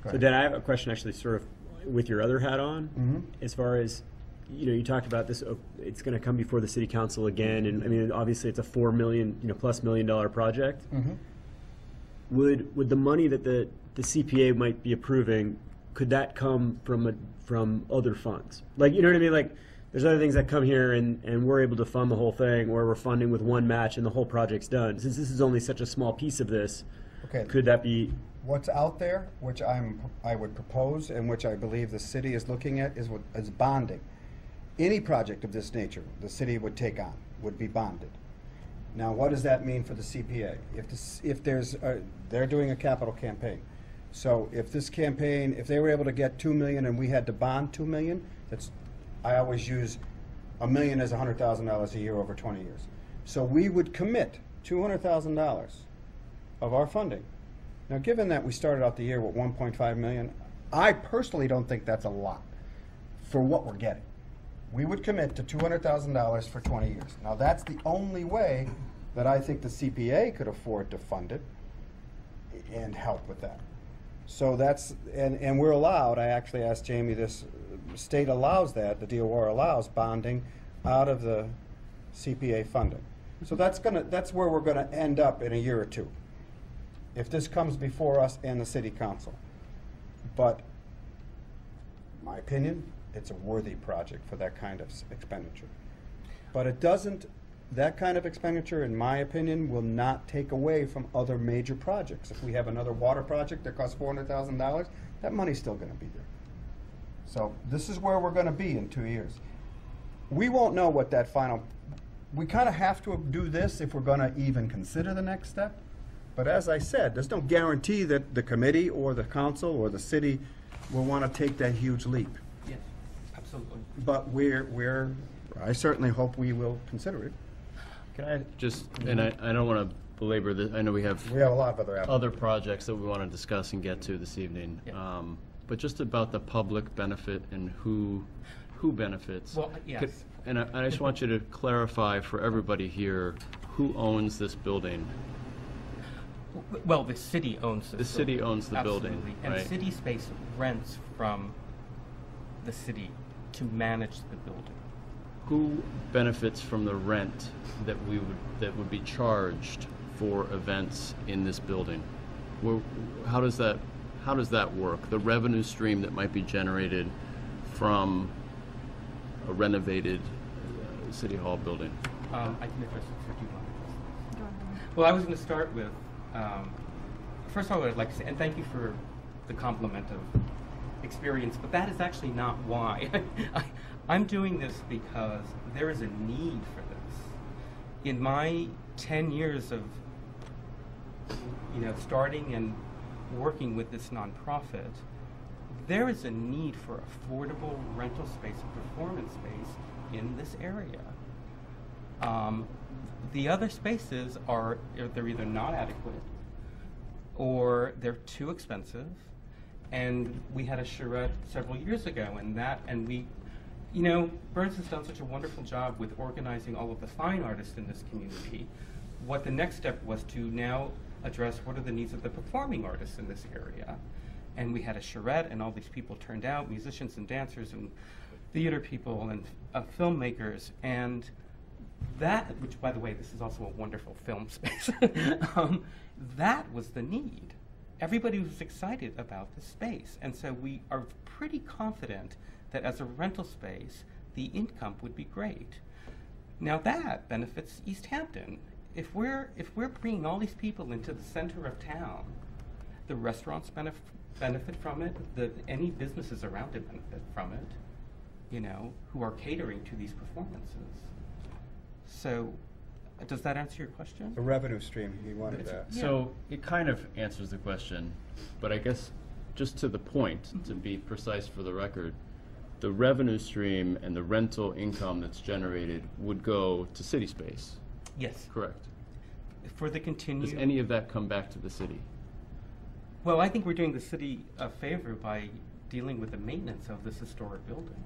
So ahead. then I have a question actually sort of with your other hat on, as far as, you talked about this, it's going to come before the city council again, and I mean, obviously it's a $4 million, plus $1 million project. Would the money that the CPA might be approving, could that come from other funds? Like, you know what I mean? Like, there's other things that come here and we're able to fund the whole thing, or we're funding with one match and the whole project's done. Since this is only such a small piece of this, Okay. could that be? What's out there, which I would propose, and which I believe the city is looking at, is bonding. Any project of this nature the city would take on would be bonded. Now, what does that mean for the CPA? If they're doing a capital campaign. So if this campaign, if they were able to get $2 million and we had to bond $2 million, I always use $1 million as $100,000 a year over 20 years. So we would commit $200,000 of our funding. Now, given that we started out the year with $1.5 million, I personally don't think that's a lot for what we're getting. We would commit to $200,000 for 20 years. Now, that's the only way that I think the CPA could afford to fund it and help with that. So that's, and we're allowed, I actually asked Jamie this, state allows that, the DOR allows bonding out of the CPA funding. So that's where we're gonna end up in a year or two, if this comes before us and the city council. But, my opinion, it's a worthy project for that kind of expenditure. But it doesn't, that kind of expenditure, in my opinion, will not take away from other major projects. If we have another water project that costs $400,000, that money's still gonna be there. So this is where we're gonna be in 2 years. We won't know what that final, we kinda have to do this if we're gonna even consider the next step. But as I said, there's no guarantee that the committee or the council or the city will wanna take that huge leap. Yes, absolutely. But I certainly hope we will consider it. Can I just, and I don't want to belabor this, I know we have We have a lot of other projects that we want to discuss and get to this evening. Yeah. But just about the public benefit and who benefits. Well, yes. And I just want you to clarify for everybody here, who owns this building? Well, the city owns this The city building. owns the building, Absolutely. And right? city space rents from the city to manage the building. Who benefits from the rent that would be charged for events in this building? How does that work? The revenue stream that might be generated from a renovated City Hall building? I can address it if you want. Well, I was going to start with, first of all, I'd like to say, and thank you for the compliment of experience, but that is actually not why. I'm doing this because there is a need for this. In my 10 years of, starting and working with this nonprofit, there is a need for affordable rental space and performance space in this area. The other spaces they're either not adequate or they're too expensive. And we had a charrette several years ago, Burns has done such a wonderful job with organizing all of the fine artists in this community. What the next step was to now address what are the needs of the performing artists in this area. And we had a charrette, and all these people turned out, musicians and dancers and theater people and filmmakers. And that, which by the way, this is also a wonderful film space, that was the need. Everybody was excited about the space. And so we are pretty confident that as a rental space, the income would be great. Now that benefits East Hampton. If we're bringing all these people into the center of town, the restaurants benefit from it, any businesses around it benefit from it, who are catering to these performances. So, does that answer your question? The revenue stream, he wanted that. Yeah. So it kind of answers the question, but I guess just to the point, to be precise for the record, the revenue stream and the rental income that's generated would go to city space. Yes. Correct. For the continued. Does any of that come back to the city? Well, I think we're doing the city a favor by dealing with the maintenance of this historic building.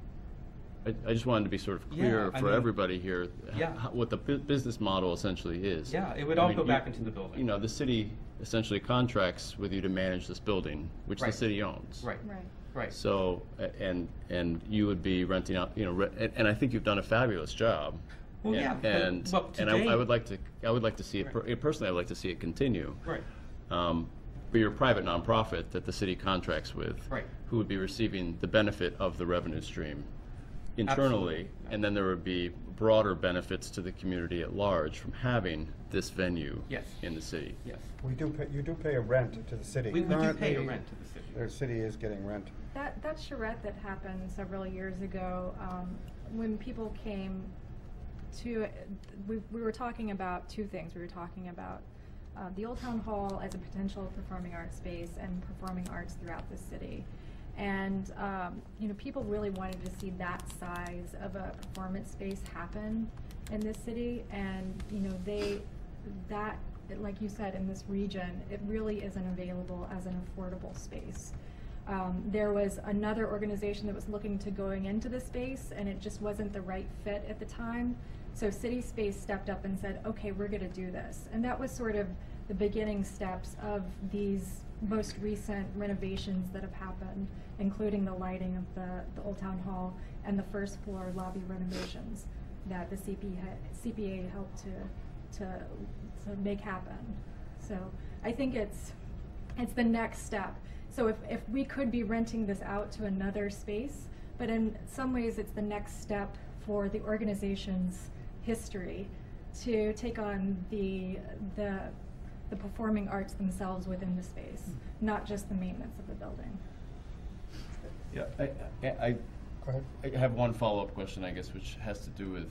I just wanted to be sort of clear Yeah, for everybody here Yeah. what the business model essentially is. Yeah, it would all go back into the building. The city essentially contracts with you to manage this building, which the Right. city owns. Right. Right. Right. So, and you would be renting out, and I think you've done a fabulous job. Well, yeah, but- And well, and today- I would like to see it Right. personally. I would like to see it continue. Right. But you're a private nonprofit that the city contracts with, Right. who would be receiving the benefit of the revenue stream internally, Absolutely. and then there would be broader benefits to the community at large from having this venue Yes. in the city. Yes. You do pay a rent to the city. We do pay a Currently, rent to the city. their city is getting rent. That charrette that happened several years ago, when people came to, we were talking about two things. We were talking about the Old Town Hall as a potential performing arts space and performing arts throughout the city. And people really wanted to see that size of a performance space happen in this city, and that, like you said, in this region, it really isn't available as an affordable space. There was another organization that was looking to going into the space, and it just wasn't the right fit at the time. So City Space stepped up and said, okay, we're going to do this. And that was sort of the beginning steps of these most recent renovations that have happened, including the lighting of the Old Town Hall and the first floor lobby renovations that the CPA helped to make happen. So I think it's the next step. So if we could be renting this out to another space, but in some ways it's the next step for the organization's history to take on the performing arts themselves within the space, not just the maintenance of the building. Yeah, Go ahead. I have one follow-up question, I guess, which has to do with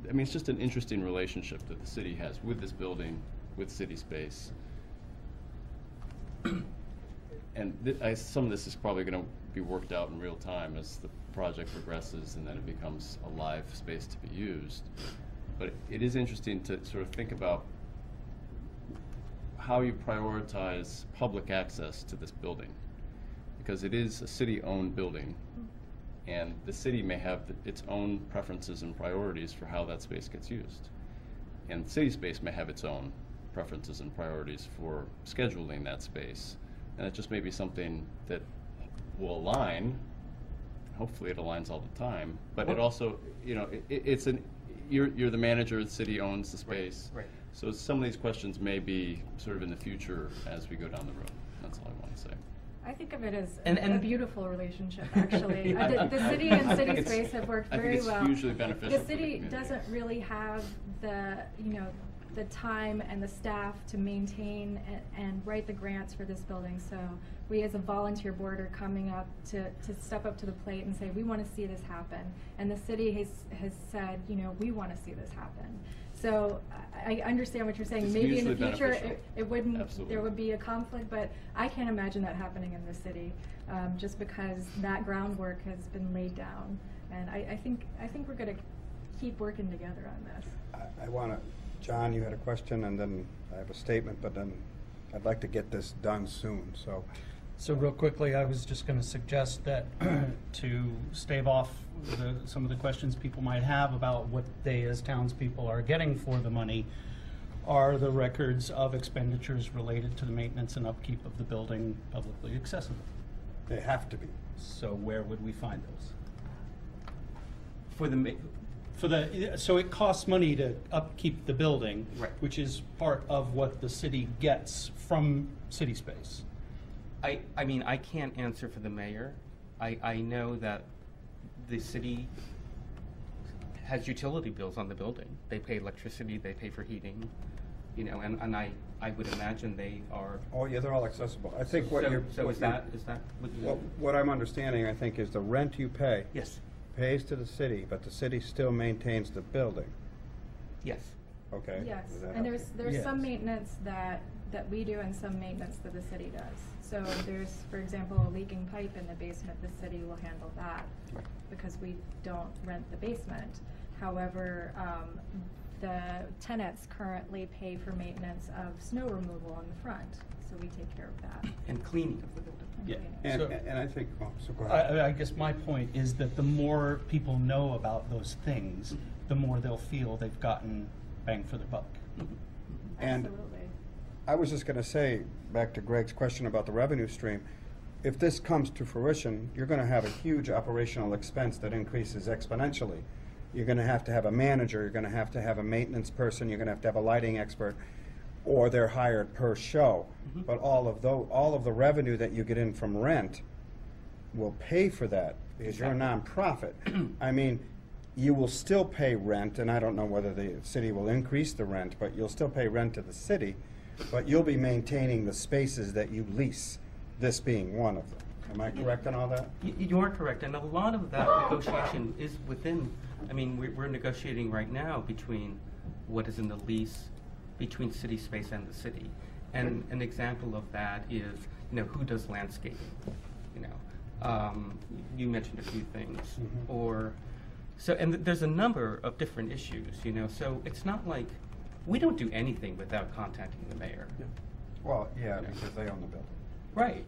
it's just an interesting relationship that the city has with this building, with City Space. And some of this is probably going to be worked out in real time as the project progresses and then it becomes a live space to be used. But it is interesting to sort of think about how you prioritize public access to this building, because it is a city-owned building, and the city may have its own preferences and priorities for how that space gets used. And City Space may have its own preferences and priorities for scheduling that space. And it just may be something that will align hopefully it aligns all the time, but it also, you know, it's you're the manager, the city owns the space. Right. So some of these questions may be sort of in the future as we go down the road. That's all I want to say. I think of it as And- a beautiful relationship, actually. Yeah. The city and I think city it's- space have worked I think very it's well. hugely beneficial The for the city community. doesn't really have the, the time and the staff to maintain and write the grants for this building. So we as a volunteer board are coming up to step up to the plate and say, we want to see this happen. And the city has said, we want to see this happen. So I understand what you're saying. It's Maybe in the mutually future beneficial. it wouldn't, Absolutely. there would be a conflict, but I can't imagine that happening in the city, just because that groundwork has been laid down. And I think we're going to keep working together on this. I want to, John, you had a question, and then I have a statement, but then I'd like to get this done soon, so. So real quickly, I was just going to suggest that to stave off some of the questions people might have about what they as townspeople are getting for the money are the records of expenditures related to the maintenance and upkeep of the building publicly accessible. They have to be. So where would we find those? For the, So it costs money to upkeep the building, Right. which is part of what the city gets from city space. I mean, I can't answer for the mayor. I know that the city has utility bills on the building. They pay electricity, they pay for heating, and I would imagine they are. Oh, yeah, they're all accessible. I think what you're. So what is you're- that what you? What I'm understanding, I think, is the rent you pay. Yes, Pays to the city, but the city still maintains the building, yes. okay? Yes, Does that and help? there's some Yes. maintenance that we do and some maintenance that the city does. So there's, for example, a leaking pipe in the basement, the city will handle that because we don't rent the basement. However, the tenants currently pay for maintenance of snow removal on the front, so we take care of that. And cleaning of the building. Yeah. And, So- and I think, so go ahead. I guess my point is that the more people know about those things, the more they'll feel they've gotten bang for their buck. And Absolutely. I was just going to say, back to Greg's question about the revenue stream, if this comes to fruition, you're going to have a huge operational expense that increases exponentially. You're going to have a manager, you're going to have a maintenance person, you're going to have a lighting expert, or they're hired per show. But all of the revenue that you get in from rent will pay for that because you're a nonprofit. I mean, you will still pay rent, and I don't know whether the city will increase the rent, but you'll still pay rent to the city, but you'll be maintaining the spaces that you lease, this being one of them. Am I correct on all that? You are correct, and a lot of that negotiation is within, I mean, we're negotiating right now between what is in the lease between city space and the city. And an example of that is, who does landscaping? You mentioned a few things. And there's a number of different issues, so it's not like, we don't do anything without contacting the mayor. Well, yeah, because they own the building. Right.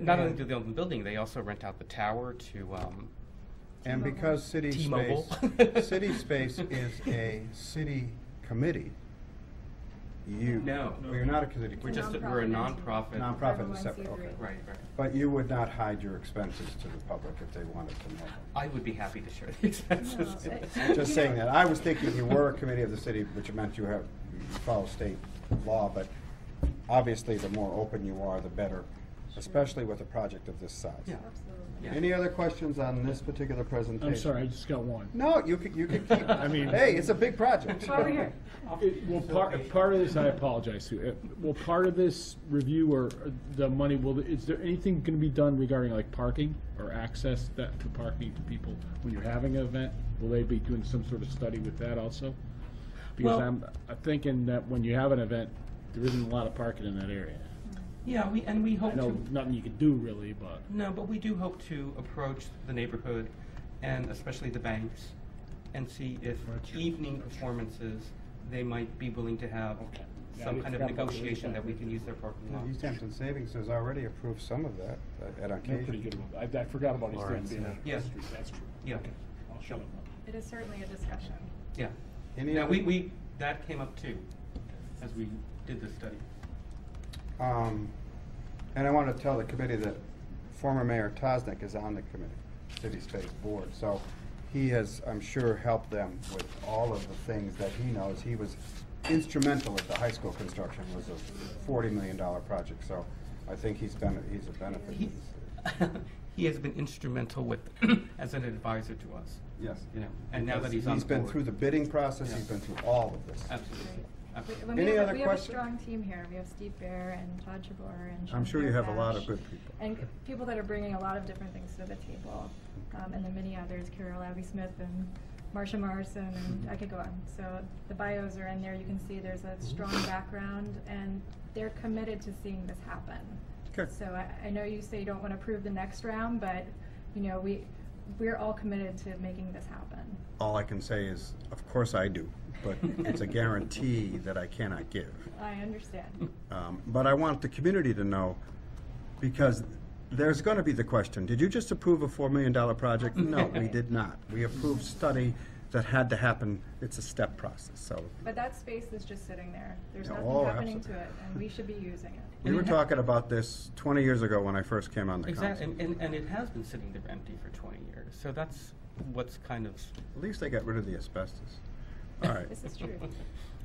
Not only do they own the building, they also rent out the tower to, And because city T-Mobile. space, city space is a city committee, No. well, you're not a city we're committee. we're a nonprofit. Nonprofit is separate, okay. Right. But you would not hide your expenses to the public if they wanted to know. I would be happy to share the expenses. No, Just saying that. I was thinking you were a committee of the city, which meant you follow state law, but obviously the more open you are, the better, especially with a project of this size. Yeah. Absolutely. Yeah. Any other questions on this particular presentation? I'm sorry, I just got one. No, you can keep, I mean- hey, it's a big project. Over here. Will part of this, I apologize, Sue, will part of this review or the money, is there anything gonna be done regarding like parking or access to parking to people when you're having an event? Will they be doing some sort of study with that also? Because Well- I'm thinking that when you have an event, there isn't a lot of parking in that area. Yeah, we I hope know to. nothing you can do really, but. No, but we do hope to approach the neighborhood and especially the banks and see if evening performances, they might be willing to have Yeah, some I kind of forgot about the negotiation that we bank. can use their parking lot. East Hampton Savings has already approved some of that at They're pretty occasion. good about that. I forgot about East Lawrence, Hampton being yeah. on the street, that's true. Yeah. Okay, I'll shut up. It is certainly a discussion. Yeah. Any Now, other- that came up too, as we did the study. And I want to tell the committee that former Mayor Tosnick is on the committee. City Space Board. So he has, I'm sure, helped them with all of the things that he knows. He was instrumental at the high school construction. It was a $40 million project, so I think he's a benefit. He, he has been instrumental with, as an advisor to us. Yes. You know, and now that he's on He's been board. through the bidding process, he's been through all of this. Absolutely. Absolutely. When Any we have, other we have a questions? strong team here. We have Steve Bear and Todd Chabor and I'm Sean sure you have a lot Fairfax, of good people. and people that are bringing a lot of different things to the table. And then many others, Carol Abbey Smith and Marcia Morrison, and I could go on. So the bios are in there. You can see there's a strong background, and they're committed to seeing this happen. Good. So I know you say you don't want to approve the next round, but you know we're all committed to making this happen. All I can say is, of course I do, but it's a guarantee that I cannot give. I understand. But I want the community to know, because there's going to be the question, did you just approve a $4 million project? No, we did not. We approved study that had to happen. It's a step process, so. But that space is just sitting there. There's Yeah, nothing oh, happening absolutely. to it, and we should be using it. We were talking about this 20 years ago when I first came on the Exactly, council. and it has been sitting there empty for 20 years. So that's what's kind of. At least they got rid of the asbestos. All right. This is true.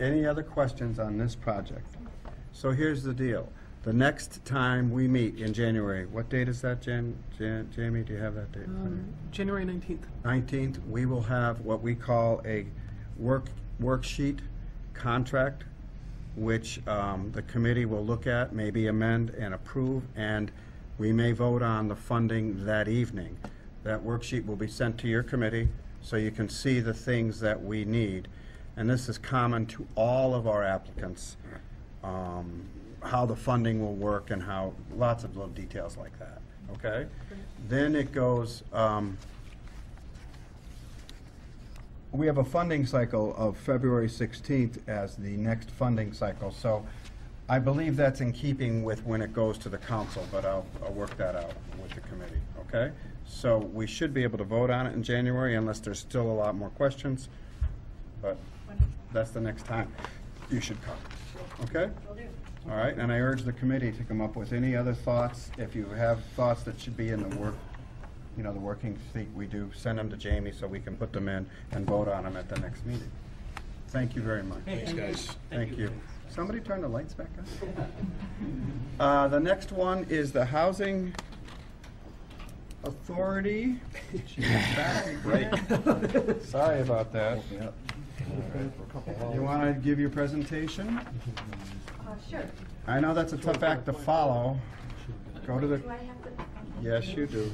Any other questions on this project? So here's the deal. The next time we meet in January, what date is that, Jamie? Do you have that date? January 19th. 19th, we will have what we call a worksheet contract, which the committee will look at, maybe amend and approve, and we may vote on the funding that evening. That worksheet will be sent to your committee so you can see the things that we need. And this is common to all of our applicants, how the funding will work and how, lots of little details like that, okay? Then it goes, we have a funding cycle of February 16th as the next funding cycle, so I believe that's in keeping with when it goes to the council, but I'll work that out with the committee, okay? So we should be able to vote on it in January unless there's still a lot more questions, but that's the next time you should come, okay? Will do. All right, and I urge the committee to come up with any other thoughts. If you have thoughts that should be in the work, you know, the working thing we do, send them to Jamie so we can put them in and vote on them at the next meeting. Thank you very much. Thanks, guys. Thank you. Somebody turn the lights back on. The next one is the Housing Authority. Right. Sorry about that. You want to give your presentation? Sure. I know that's a tough act to follow. Go to the, Do I have to? yes, you do.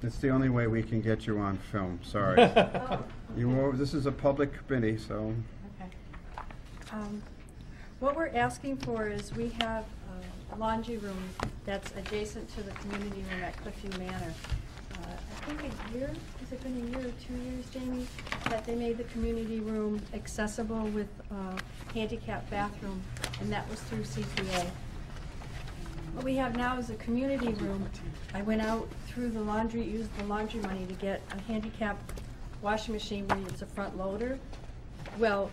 It's the only way we can get you on film, sorry. Oh, This is a public committee, so. Okay. What we're asking for is we have a laundry room that's adjacent to the community room at Cliffview Manor. I think a year, has it been a year or 2 years, Jamie, that they made the community room accessible with a handicap bathroom, and that was through CPA. What we have now is a community room. I went out through the laundry, used the laundry money to get a handicap washing machine where it's a front loader. Well,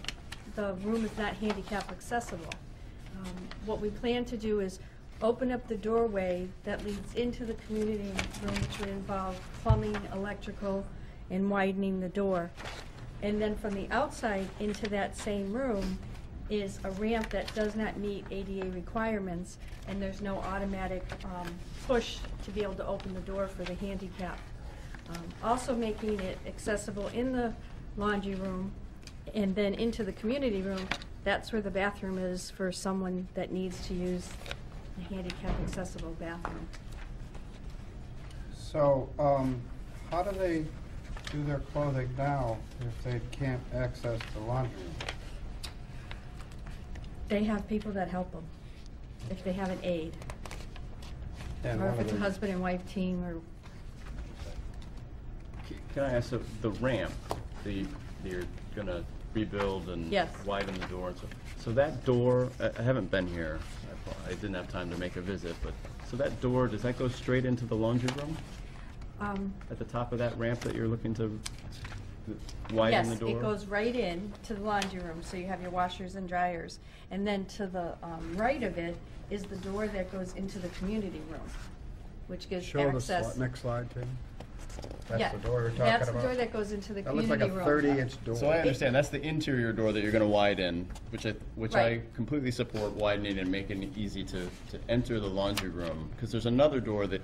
the room is not handicap accessible. What we plan to do is open up the doorway that leads into the community room, which would involve plumbing, electrical, and widening the door. And then from the outside into that same room is a ramp that does not meet ADA requirements, and there's no automatic push to be able to open the door for the handicap. Also making it accessible in the laundry room and then into the community room, that's where the bathroom is for someone that needs to use a handicap accessible bathroom. So, how do they do their clothing now if they can't access the laundry room? They have people that help them, if they have an aide, And or what if do it's a they- husband and wife team, or Can I ask, the ramp, you're gonna rebuild and Yes. widen the door and so, so that door, I haven't been here, I didn't have time to make a visit, but, so that door, does that go straight into the laundry room? At the top of that ramp that you're looking to widen the yes, door? it goes right in to the laundry room, so you have your washers and dryers. And then to the right of it is the door that goes into the community room. which gives Show the access. next slide, Tim. Yeah, That's the door you're talking that's about? the door that goes into the That looks community like room. a 30-inch door. So I understand, that's the interior door that you're gonna widen, which I Right. completely support widening and making it easy to enter the laundry room. Because there's another door that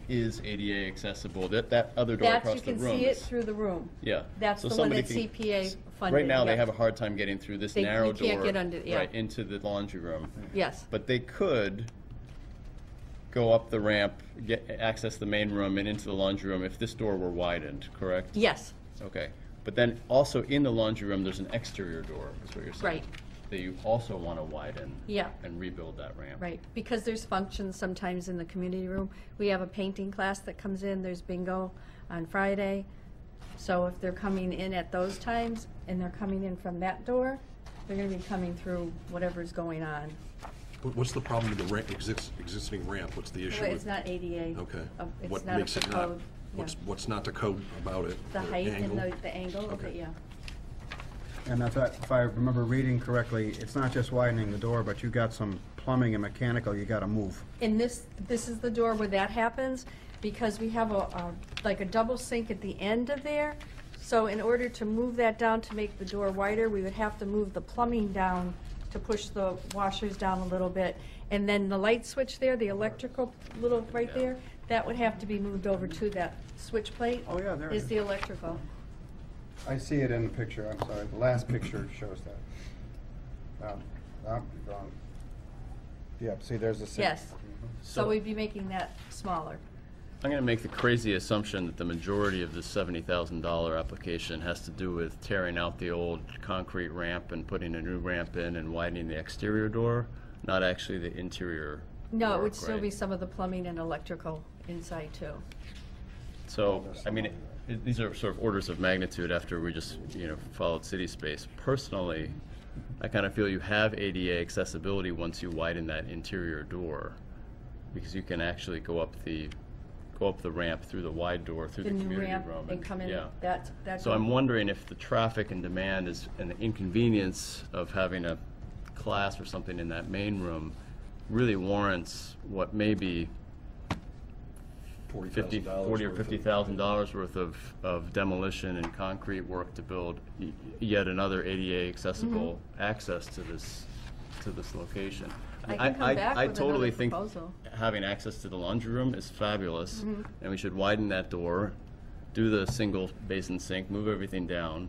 is ADA accessible, that other door That's, across you the can room. see it is- through the room. Yeah. That's So the one somebody that's can- CPA funded. Right now, they yeah. have a hard time getting through this They- narrow you door. can't get under- yeah. Right, into the laundry room. Yes, But they could go up the ramp, access the main room and into the laundry room if this door were widened, correct? yes, Okay. But then also in the laundry room, there's an exterior door, is what you're saying? Right. That you also want to widen. Yeah. And rebuild that ramp. right. Because there's functions sometimes in the community room. We have a painting class that comes in, there's bingo on Friday. So if they're coming in at those times and they're coming in from that door, they're gonna be coming through whatever's going on. What's the problem with the existing ramp? What's the issue? Well, with- it's not ADA. Okay. It's What not makes up it to not? code. Yeah. What's not the code about it? The height and angle? the angle of it, Okay. yeah. And if I remember reading correctly, it's not just widening the door, but you got some plumbing and mechanical you gotta move. And this is the door where that happens, because we have like a double sink at the end of there. So in order to move that down to make the door wider, we would have to move the plumbing down to push the washers down a little bit. And then the light switch there, the electrical little right there, that would have to be moved over to that switch plate. Oh, yeah, there it Is is. the electrical. I see it in the picture, I'm sorry, the last picture shows that. You're wrong. Yep, see, there's the sink. Yes. So we'd be making that smaller. I'm going to make the crazy assumption that the majority of this $70,000 application has to do with tearing out the old concrete ramp and putting a new ramp in and widening the exterior door, not actually the interior No, it work, would still right? be some of the plumbing and electrical inside too. So, I mean, these are sort of orders of magnitude after we just, followed city space. Personally, I kind of feel you have ADA accessibility once you widen that interior door, because you can actually go up the ramp through the wide door, through the new community ramp room. and come in, Yeah. that. So I'm wondering if the traffic and demand is an inconvenience of having a class or something in that main room really warrants what may be $40,000 or $50,000 worth of demolition and concrete work to build yet another ADA accessible access to this location. I can come back I with totally another think proposal. having access to the laundry room is fabulous, and we should widen that door, do the single basin sink, move everything down.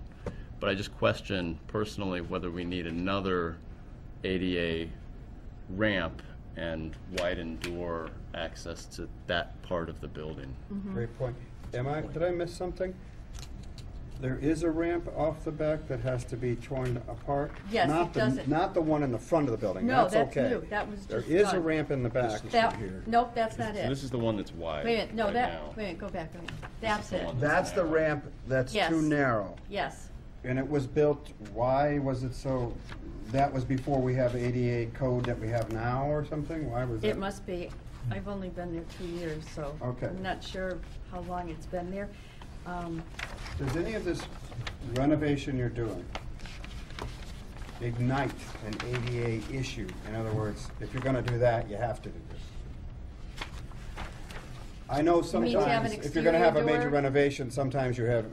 But I just question personally whether we need another ADA ramp and widened door access to that part of the building. Great point. Did I miss something? There is a ramp off the back that has to be torn apart? Yes, Not it the- doesn't. Not the one in the front of the building, No, that's that's okay. new. That was There just is a done. ramp in the back. That, nope, that's not So it. this is the one that's wide Wait a minute, no, right that, now. wait a minute, go back a minute. That's the it. one. That's the ramp that's Yes. too narrow. Yes, And it was built, why was it so, that was before we have ADA code that we have now or something? Why was that? it must be. I've only been there 2 years, so Okay. I'm not sure how long it's been there. Does any of this renovation you're doing ignite an ADA issue? In other words, if you're gonna do that, you have to do this. I know mean to have an sometimes, if you're gonna have a exterior major door? renovation, sometimes you have,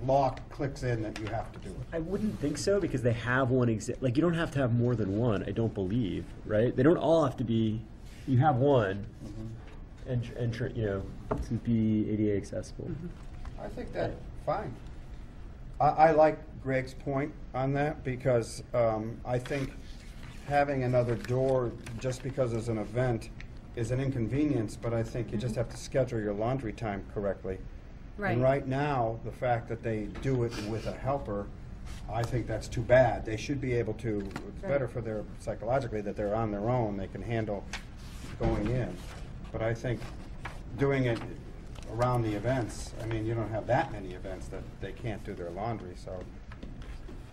law clicks in that you have to do it. I wouldn't think so because they have one like you don't have to have more than one, I don't believe, right? They don't all have to be, you have one and to be ADA accessible. I think that, fine. I like Greg's point on that because I think having another door just because there's an event is an inconvenience, but I think you just have to schedule your laundry time correctly. right. And right now, the fact that they do it with a helper, I think that's too bad. They should be able to, it's better for their, psychologically, that they're on their own, they can handle going in. But I think doing it around the events, I mean, you don't have that many events that they can't do their laundry, so.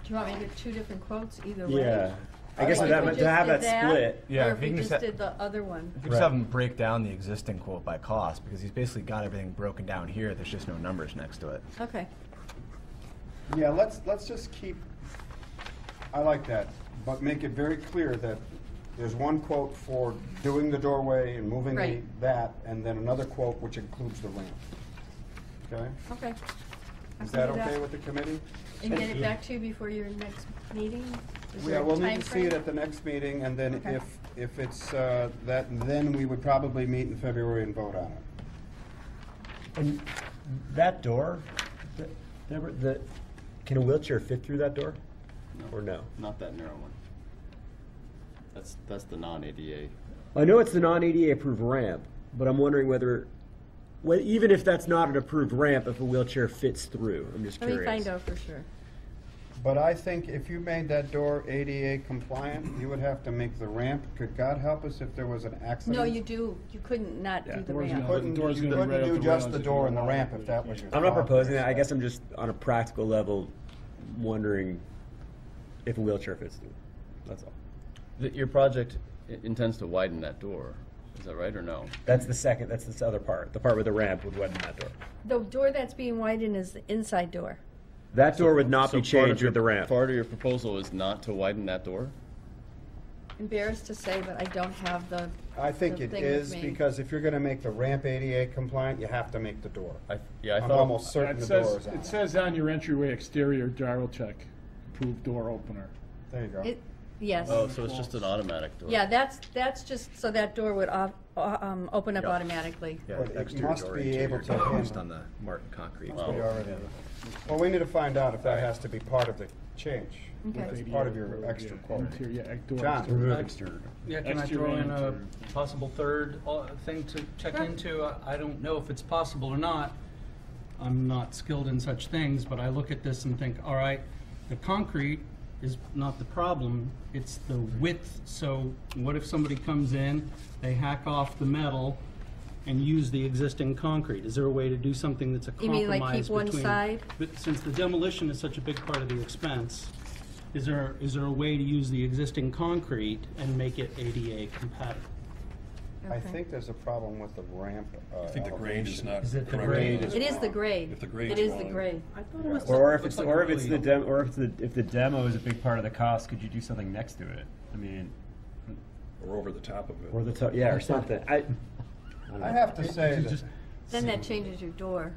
Do you want me to get 2 different quotes either way? Yeah. I guess Or to if we have just that did split. Yeah, Or if if you we can just just did the other one? If you just have him break down the existing quote by cost, because he's basically got everything broken down here, there's just no numbers next to it. Okay. Yeah, let's just keep, I like that, but make it very clear that there's one quote for doing the doorway and moving Right. that, and then another quote which includes the ramp. Okay? Okay. I Is can that do okay with the committee? And get it back to you before your next meeting? Is there Yeah, a we'll need to see it timeframe? at the next meeting, and then Okay. if it's, that, then we would probably meet in February and vote on it. And that door, can a wheelchair fit through that door? Or no? Not that narrow one. That's the non-ADA. I know it's the non-ADA approved ramp, but I'm wondering whether, even if that's not an approved ramp, if a wheelchair fits through. I'm just Let me curious. find out for sure. But I think if you made that door ADA compliant, you would have to make the ramp. Could God help us if there was an accident? No, you do, you couldn't not do the Door's ramp. gonna- Couldn't, door's you gonna couldn't rail do the just rails the if door you and the want ramp it, if that was your I'm not thought. proposing that. I guess I'm just on a practical level wondering if a wheelchair fits through. That's all. Your project intends to widen that door, is that right or no? That's the other part. The part with the ramp would widen that door. The door that's being widened is the inside door. That door would not So be part of changed your- with the ramp. Part of your proposal is not to widen that door? Embarrassed to say, but I don't have the. I think the it thing with is, me. because if you're gonna make the ramp ADA compliant, you have to make the door. I I'm thought. almost certain It the says, door is on it it. says on your entryway exterior gyro check, approved door opener. There you go. Yes. Oh, so it's just an automatic door? Yeah, that's just so that door would open up Yeah. automatically. Yeah, But it exterior must door, be interior able to door, handle- based on the marked concrete. That's what you already have. Well, we need to find out if that has to be part of the change. Okay. If it's part of your extra quote. Interior, door John? exterior. Remove exterior. Yeah, can I Exterior throw in and a interior. possible third thing to check Sure. into? I don't know if it's possible or not. I'm not skilled in such things, but I look at this and think, all right, the concrete is not the problem, it's the width. So what if somebody comes in, they hack off the metal and use the existing concrete? Is there a way to do something that's a You compromise mean like keep one between- side? But since the demolition is such a big part of the expense, is there a way to use the existing concrete and make it ADA compatible? I Okay. think there's a problem with the ramp. I think the grade is not Is it the correct. grade? It is the grade. If the grade's It is the wrong. grade. I thought it was. Or if Looks it's like or a if it's really- the demo or if the demo is a big part of the cost, could you do something next to it? I mean, Or over the top of it. or yeah, or something. I have to say that Then that changes your door.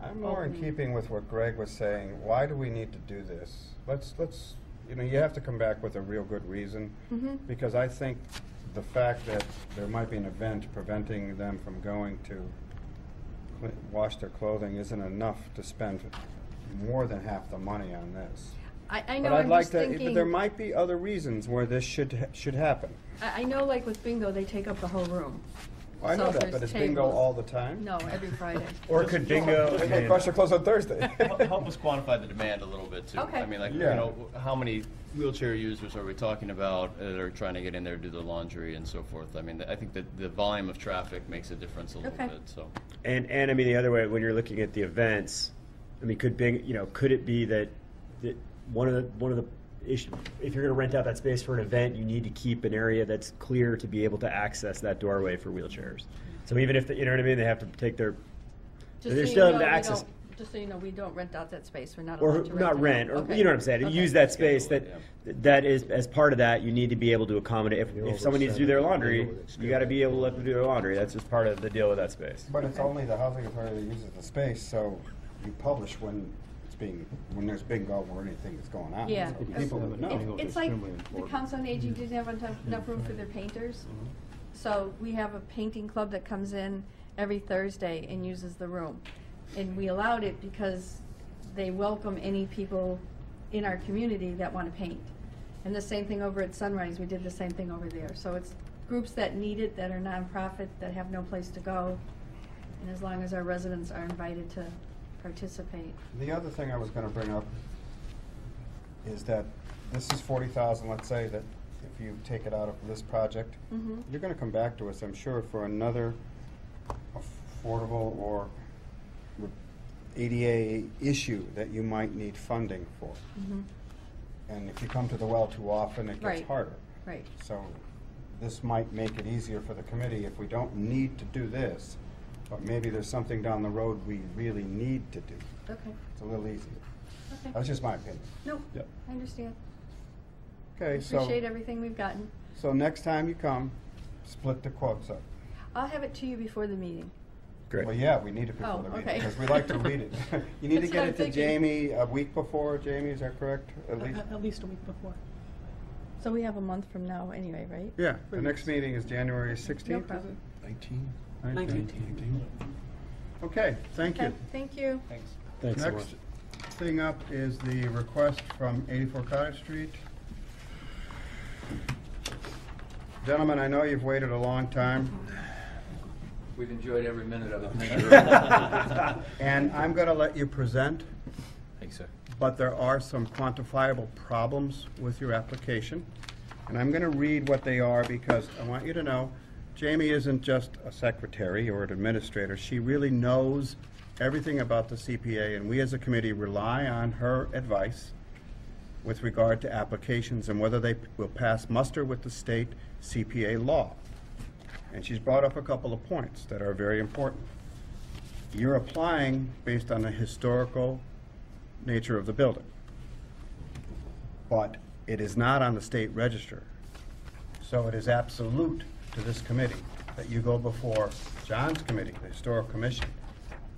I'm more in keeping with what Greg was saying. Why do we need to do this? Let's, you have to come back with a real good reason. Because I think the fact that there might be an event preventing them from going to wash their clothing isn't enough to spend more than half the money on this. I know, But I'd I'm like just to, thinking. there might be other reasons where this should happen. I know, like with bingo, they take up the whole room. I know So that, there's but is bingo tables. all the time? No, every Friday. or could bingo? I They mean, wash their clothes on Thursday. Help us quantify the demand a little bit too. Okay. I mean, like, Yeah. how many wheelchair users are we talking about that are trying to get in there, do the laundry and so forth? I mean, I think that the volume of traffic makes a difference a little Okay. bit, so. And I mean the other way, when you're looking at the events, I mean, could it be that one of the issue, if you're going to rent out that space for an event, you need to keep an area that's clear to be able to access that doorway for wheelchairs. So even if you know what I mean, they have to take their Just they're so still you able know, to we access. don't- Just so you know, we don't rent out that space. We're not Or allowed to rent. not it rent, out. or Okay. you know what I'm saying. Okay. Use that space Schedule that it, that is as part of that. You need to be able to accommodate. If someone needs to do their laundry, you got to be able to let them do their laundry. That's just part of the deal with that space. But it's only the housing authority that uses the space, so you publish when there's bingo or anything that's going on. Yeah. So people would know. It's like the Council on Aging didn't have enough room for their painters. So we have a painting club that comes in every Thursday and uses the room. And we allowed it because they welcome any people in our community that want to paint. And the same thing over at Sunrise, we did the same thing over there. So it's groups that need it, that are nonprofit, that have no place to go. And as long as our residents are invited to participate. The other thing I was gonna bring up is that this is 40,000, let's say that if you take it out of this project, you're gonna come back to us, I'm sure, for another affordable or ADA issue that you might need funding for. And if you come to the well too often, it gets Right. harder. Right. So this might make it easier for the committee if we don't need to do this, but maybe there's something down the road we really need to do. Okay. It's a little easier. Okay. That's just my opinion. No, Yep. I understand. Okay, so, Appreciate everything we've gotten. So next time you come, split the quotes up. I'll have it to you before the meeting. Well, yeah, we need it before Oh, the meeting, okay. because we like to read it. You need to That's get what it I'm to thinking. Jamie a week before. Jamie, is that correct? At least? At least a week before. So we have a month from now anyway, right? Yeah, the next meeting is January 16th. No is it? problem. 19? 19. Okay, thank you. Okay, thank you. Thanks. Thanks so much. Next thing up is the request from 84 Cottage Street. Gentlemen, I know you've waited a long time, We've enjoyed every minute of it. Thank you very much. and I'm going to let you present, Thanks, sir. but there are some quantifiable problems with your application. And I'm going to read what they are because I want you to know, Jamie isn't just a secretary or an administrator. She really knows everything about the CPA, and we as a committee rely on her advice with regard to applications and whether they will pass muster with the state CPA law. And she's brought up a couple of points that are very important. You're applying based on the historical nature of the building, but it is not on the state register. So it is absolute to this committee that you go before John's committee, the Historic Commission,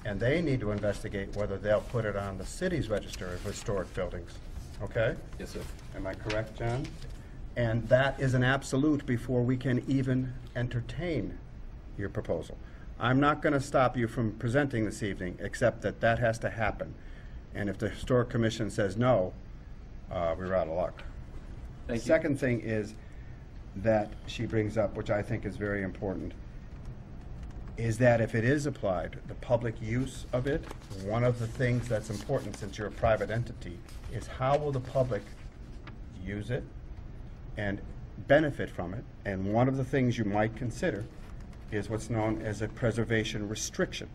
and they need to investigate whether they'll put it on the city's register of historic buildings. Okay? Yes, sir. Am I correct, John? And that is an absolute before we can even entertain your proposal. I'm not going to stop you from presenting this evening, except that that has to happen. And if the Historic Commission says no, we're out of luck. Thank you. Second thing is that she brings up, which I think is very important, is that if it is applied, the public use of it, one of the things that's important since you're a private entity is how will the public use it and benefit from it. And one of the things you might consider is what's known as a preservation restriction,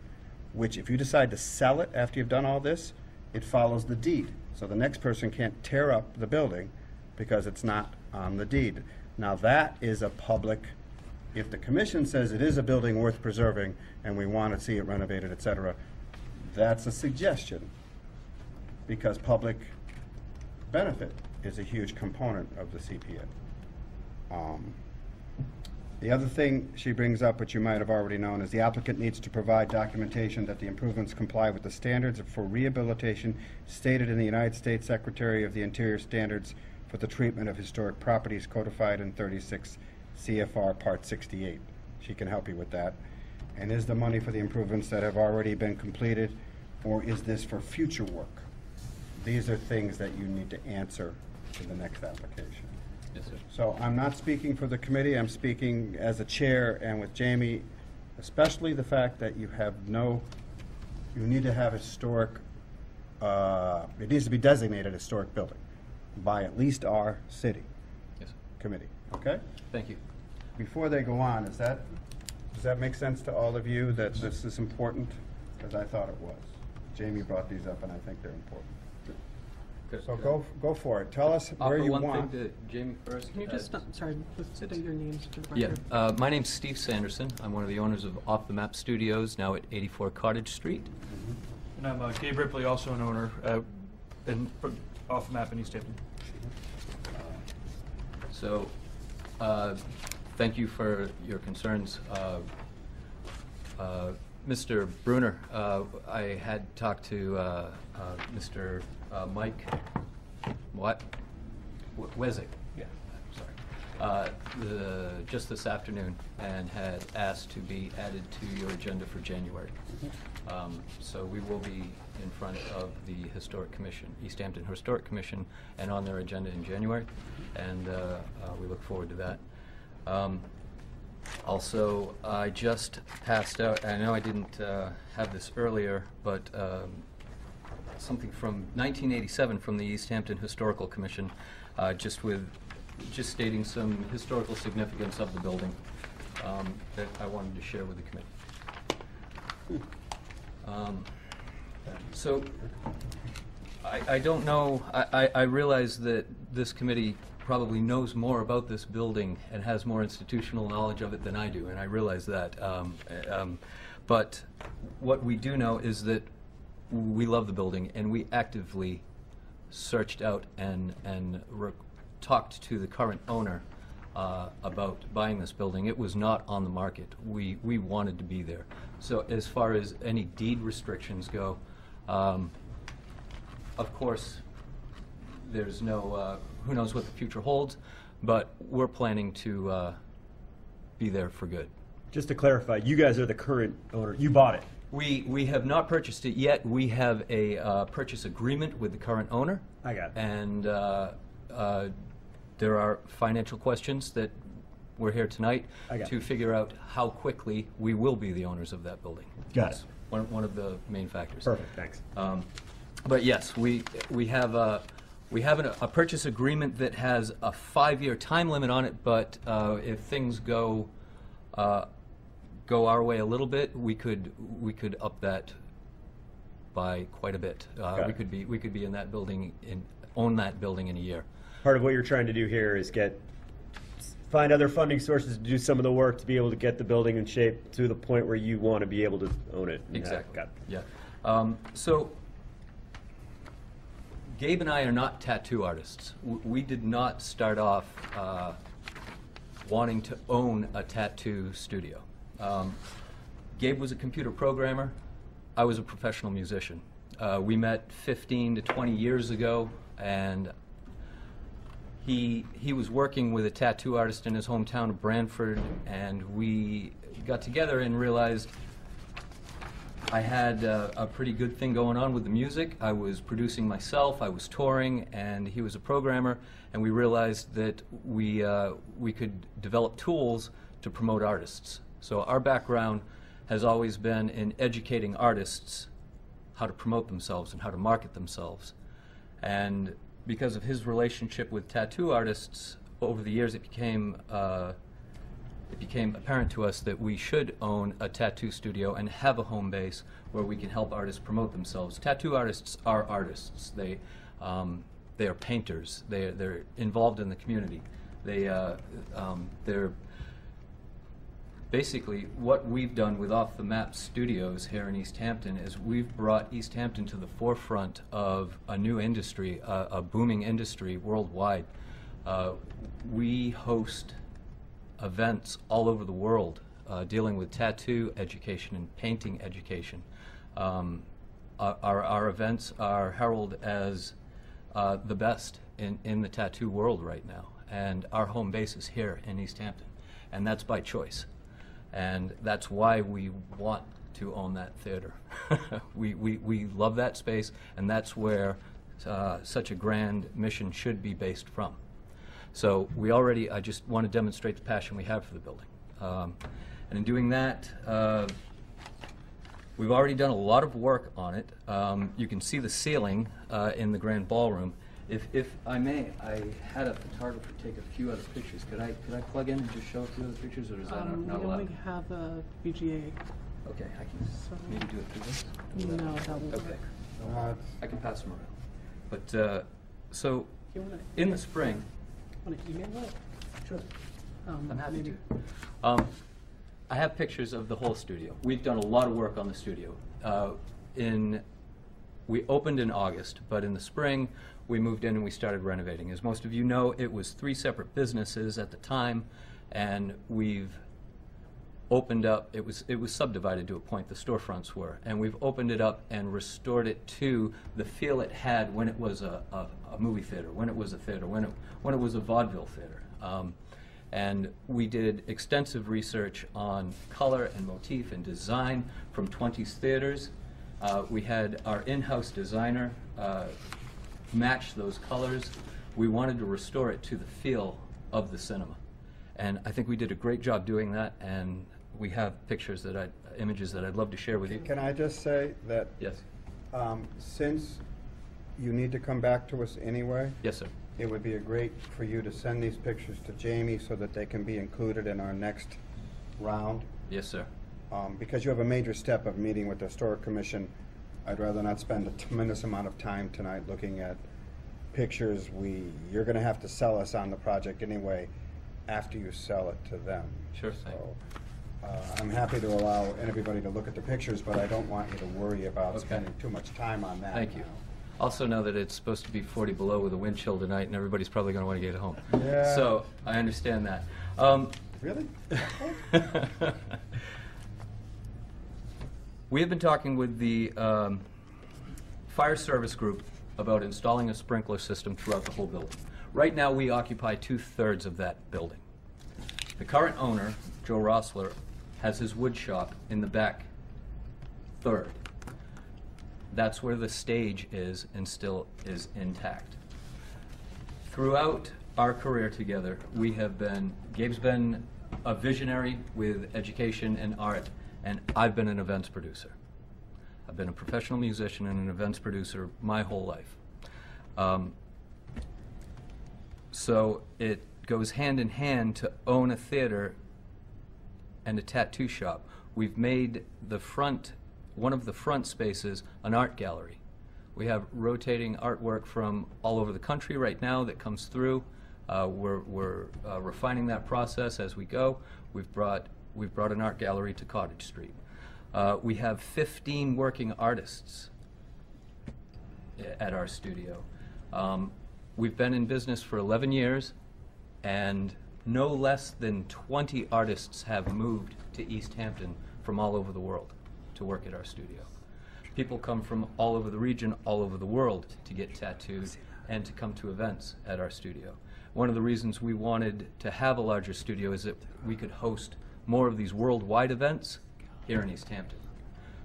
which if you decide to sell it after you've done all this, it follows the deed. So the next person can't tear up the building because it's not on the deed. Now that is a public, if the commission says it is a building worth preserving and we want to see it renovated, et cetera, that's a suggestion because public benefit is a huge component of the CPA. The other thing she brings up, which you might have already known, is the applicant needs to provide documentation that the improvements comply with the standards for rehabilitation stated in the United States Secretary of the Interior Standards for the Treatment of Historic Properties codified in 36 CFR Part 68. She can help you with that. And is the money for the improvements that have already been completed, or is this for future work? These are things that you need to answer in the next application. Yes, sir. So I'm not speaking for the committee, I'm speaking as a chair and with Jamie, especially the fact that you need to have historic, it needs to be designated historic building by at least our city Yes, sir. committee, okay? Thank you. Before they go on, does that make sense to all of you that this is important? Because I thought it was. Jamie brought these up and I think they're important. Good. So go for it. Tell us where you Offer want. one thing to Jamie first. Can you just, sorry, let's say your names for the Yeah, record. my name's Steve Sanderson. I'm one of the owners of Off the Map Studios, now at 84 Cottage Street. And I'm Gabe Ripley, also an owner off the map in East Hampton. So, thank you for your concerns. Mr. Bruner, I had talked to Mr. Mike, Wezek. Yeah, sorry. Just this afternoon, and had asked to be added to your agenda for January. So we will be in front of the Historic Commission, East Hampton Historic Commission, and on their agenda in January, and we look forward to that. Also, I just passed out, I know I didn't have this earlier, but something from 1987 from the East Hampton Historical Commission, just just stating some historical significance of the building that I wanted to share with the committee. So, I don't know, I realize that this committee probably knows more about this building and has more institutional knowledge of it than I do, and I realize that. But what we do know is that we love the building, and we actively searched out and talked to the current owner about buying this building. It was not on the market. We wanted to be there. So as far as any deed restrictions go, of course, there's no, who knows what the future holds, but we're planning to be there for good. Just to clarify, you guys are the current owner. You bought it. We have not purchased it yet. We have a purchase agreement with the current owner. I got it. And there are financial questions that we're here tonight to figure out how quickly we will be the owners of that building. Got That's it. one of the main factors. Perfect, thanks. But yes, we have a purchase agreement that has a 5-year time limit on it. But if things go our way a little bit, we could up that by quite a bit. We could be in that building own that building in a year. Part of what you're trying to do here is find other funding sources to do some of the work to be able to get the building in shape to the point where you want to be able to own it. Exactly. Got it. Yeah. So Gabe and I are not tattoo artists. We did not start off wanting to own a tattoo studio. Gabe was a computer programmer. I was a professional musician. We met 15 to 20 years ago, and he was working with a tattoo artist in his hometown of Brantford, and we got together and realized I had a pretty good thing going on with the music. I was producing myself, I was touring, and he was a programmer, and we realized that we could develop tools to promote artists. So our background has always been in educating artists how to promote themselves and how to market themselves. And because of his relationship with tattoo artists, over the years it became apparent to us that we should own a tattoo studio and have a home base where we can help artists promote themselves. Tattoo artists are artists. They are painters. They're involved in the community. They're basically, what we've done with Off the Map Studios here in East Hampton is we've brought East Hampton to the forefront of a new industry, a booming industry worldwide. We host events all over the world dealing with tattoo education and painting education. Our events are heralded as the best in the tattoo world right now, and our home base is here in East Hampton, and that's by choice. And that's why we want to own that theater. We love that space, and that's where such a grand mission should be based from. So I just want to demonstrate the passion we have for the building. And in doing that, we've already done a lot of work on it. You can see the ceiling in the grand ballroom. If I may, I had a photographer take a few other pictures. Could I plug in and just show a few other pictures, or is that not We allowed? only have a VGA. Okay, I can maybe do it through this. No, that won't Okay. work. I can pass them around. But so in the spring, Want to email it? Sure. I'm happy maybe- to. I have pictures of the whole studio. We've done a lot of work on the studio. We opened in August, but in the spring we moved in and we started renovating. As most of you know, it was 3 separate businesses at the time, and we've opened up. It was subdivided to a point, the storefronts were, and we've opened it up and restored it to the feel it had when it was a movie theater, when it was a theater, when it was a vaudeville theater. And we did extensive research on color and motif and design from 20s theaters. We had our in-house designer match those colors. We wanted to restore it to the feel of the cinema. And I think we did a great job doing that, and we have images that I'd love to share with you. Can I just say that Yes. Since you need to come back to us anyway, Yes, sir. it would be great for you to send these pictures to Jamie so that they can be included in our next round. Yes, sir. Because you have a major step of meeting with the Historic Commission, I'd rather not spend a tremendous amount of time tonight looking at pictures. You're going to have to sell us on the project anyway after you sell it to them. Sure thing. So, I'm happy to allow everybody to look at the pictures, but I don't want you to worry about Okay. spending too much time on that. Thank you. Also know that it's supposed to be 40 below with a wind chill tonight, and everybody's probably going to want to get home. Yeah. So I understand that. Really? We have been talking with the fire service group about installing a sprinkler system throughout the whole building. Right now, we occupy 2/3 of that building. The current owner, Joe Rossler, has his wood shop in the back third. That's where the stage is and still is intact. Throughout our career together, Gabe's been a visionary with education and art, and I've been an events producer. I've been a professional musician and an events producer my whole life. So it goes hand in hand to own a theater and a tattoo shop. We've made one of the front spaces an art gallery. We have rotating artwork from all over the country right now that comes through. We're refining that process as we go. We've brought an art gallery to Cottage Street. We have 15 working artists at our studio. We've been in business for 11 years, and no less than 20 artists have moved to East Hampton from all over the world to work at our studio. People come from all over the region, all over the world to get tattooed and to come to events at our studio. One of the reasons we wanted to have a larger studio is that we could host more of these worldwide events here in East Hampton.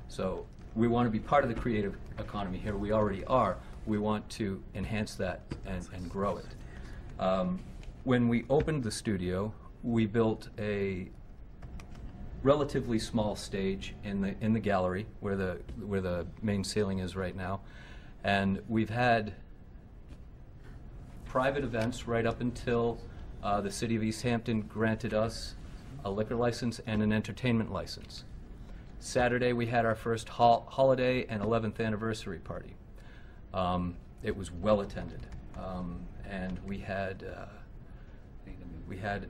So we want to be part of the creative economy here. We already are. We want to enhance that and grow it. When we opened the studio, we built a relatively small stage in the gallery where the main ceiling is right now, and we've had private events right up until the City of East Hampton granted us a liquor license and an entertainment license. Saturday we had our first holiday and 11th anniversary party. It was well attended, and we had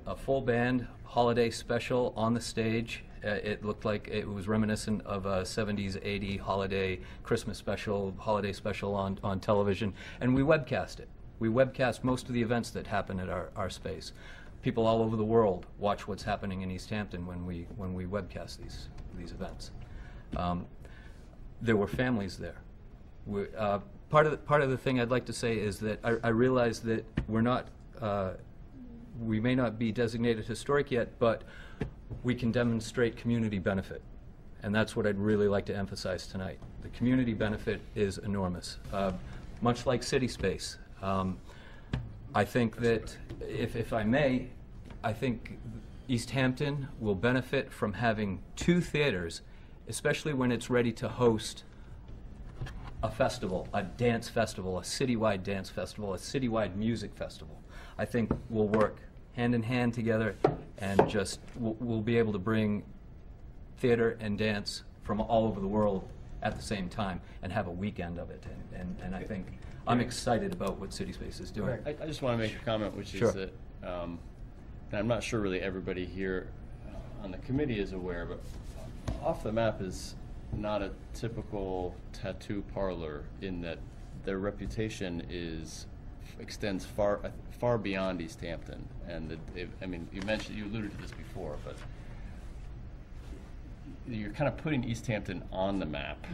a full band holiday special on the stage. It looked like it was reminiscent of a 70s, 80s holiday Christmas special, holiday special on television, and we webcast it. We webcast most of the events that happen at our space. People all over the world watch what's happening in East Hampton when we webcast these events. There were families there. Part of the thing I'd like to say is that I realize that we may not be designated historic yet, but we can demonstrate community benefit. And that's what I'd really like to emphasize tonight. The community benefit is enormous. Much like City Space, I think that, if I may, I think East Hampton will benefit from having 2 theaters, especially when it's ready to host a festival, a dance festival, a citywide dance festival, a citywide music festival. I think we'll work hand in hand together, and we'll be able to bring theater and dance from all over the world at the same time and have a weekend of it. And I think I'm excited about what City Space is doing. I just want to make a comment, which Sure. is that, and I'm not sure really everybody here on the committee is aware, but Off the Map is not a typical tattoo parlor in that their reputation extends far beyond East Hampton. And I mean, you alluded to this before, but you're kind of putting East Hampton on the map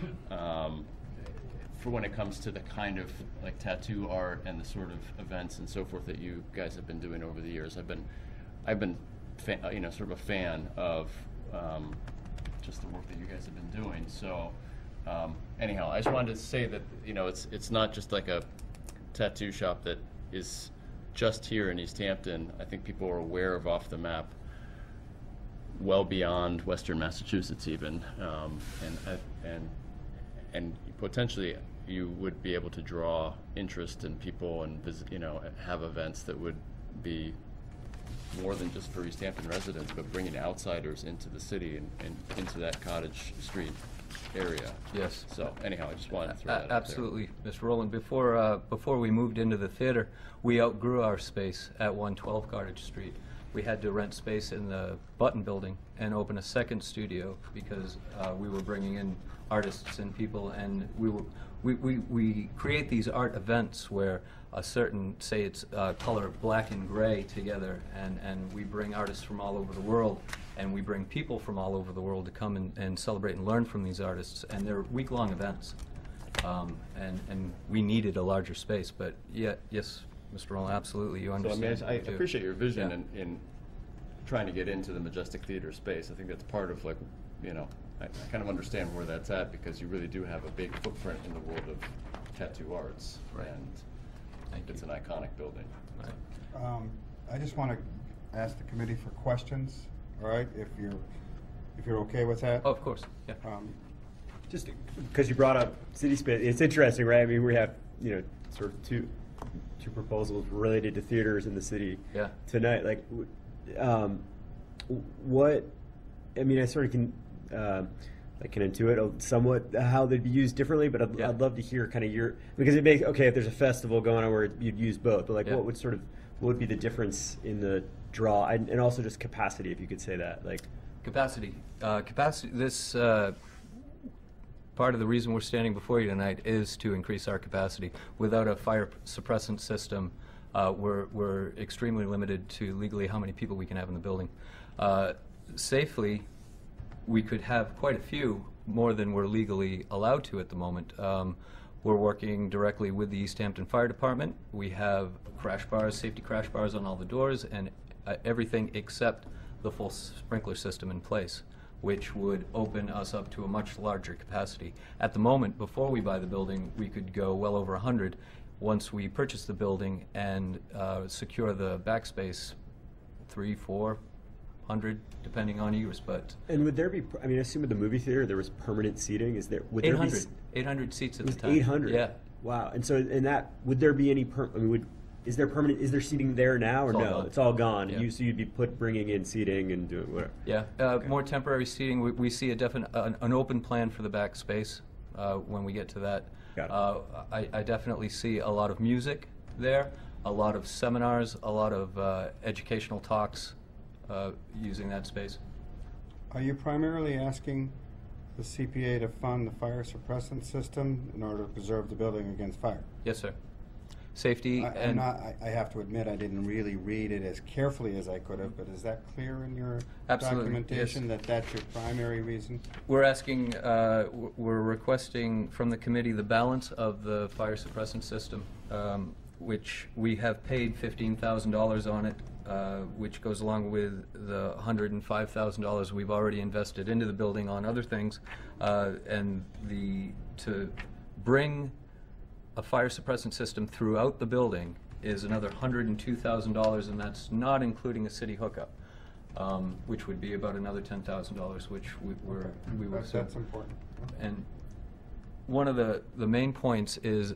for when it comes to the kind of like tattoo art and the sort of events and so forth that you guys have been doing over the years. I've been sort of a fan of just the work that you guys have been doing. So anyhow, I just wanted to say that it's not just like a tattoo shop that is just here in East Hampton. I think people are aware of Off the Map well beyond Western Massachusetts even, and potentially you would be able to draw interest in people and have events that would be more than just for East Hampton residents, but bringing outsiders into the city and into that Cottage Street area. Yes. So anyhow, I just wanted to throw that out there. Absolutely, Mr. Rowland. Before we moved into the theater, we outgrew our space at 112 Cottage Street. We had to rent space in the Button Building and open a second studio because we were bringing in artists and people, and we create these art events where a certain, say it's color black and gray together, and we bring artists from all over the world, and we bring people from all over the world to come and celebrate and learn from these artists, and they're week-long events. And we needed a larger space, but yeah, yes, Mr. Rowland, absolutely, you So I understand. mean, I too. appreciate your vision Yeah. in trying to get into the Majestic Theater space. I think that's part of, like, you know, I kind of understand where that's at, because you really do have a big footprint in the world of tattoo arts. Right. And Thank it's you. an iconic building. Right. I just want to ask the committee for questions, all right, if you're okay with that? Oh, of course, yeah. Just because you brought up city space, it's interesting, right? I mean, we have, you know, sort of two proposals related to theaters in the city Yeah. tonight. Like, what? I mean, I sort of can intuit somewhat how they'd be used differently, but Yeah. I'd love to hear kind of because it makes, okay, if there's a festival going on where you'd use both, but like, Yeah. what would be the difference in the draw, and also just capacity, if you could say that, like. Capacity. This part of the reason we're standing before you tonight is to increase our capacity. Without a fire suppressant system, we're extremely limited to legally how many people we can have in the building. Safely, we could have quite a few, more than we're legally allowed to at the moment. We're working directly with the East Hampton Fire Department. We have crash bars, safety crash bars on all the doors, and everything except the full sprinkler system in place, which would open us up to a much larger capacity. At the moment, before we buy the building, we could go well over 100. Once we purchase the building and secure the backspace, 300-400, depending on use. But And would there be? I mean, I assume at the movie theater there was permanent seating. Is there? Would there be? 800 seats at It the was time. 800. Yeah. Wow. And so, in that, would there be any? I mean, is there permanent? Is there seating there now, or It's all no? gone. It's all gone. Yeah. So you'd be bringing in seating and doing whatever. Yeah, more temporary seating. We see a definite an open plan for the back space when we get to that. Got it. I definitely see a lot of music there, a lot of seminars, a lot of educational talks using that space. Are you primarily asking the CPA to fund the fire suppressant system in order to preserve the building against fire? Yes, sir. Safety and I have to admit, I didn't really read it as carefully as I could have, but is that clear in your Absolutely, documentation, yes. that that's your primary reason? we're asking, we're requesting from the committee the balance of the fire suppressant system, which we have paid $15,000 on it, which goes along with the $105,000 we've already invested into the building on other things, and to bring a fire suppressant system throughout the building is another $102,000, and that's not including a city hookup, which would be about another $10,000, which we were. That's important. And one of the main points is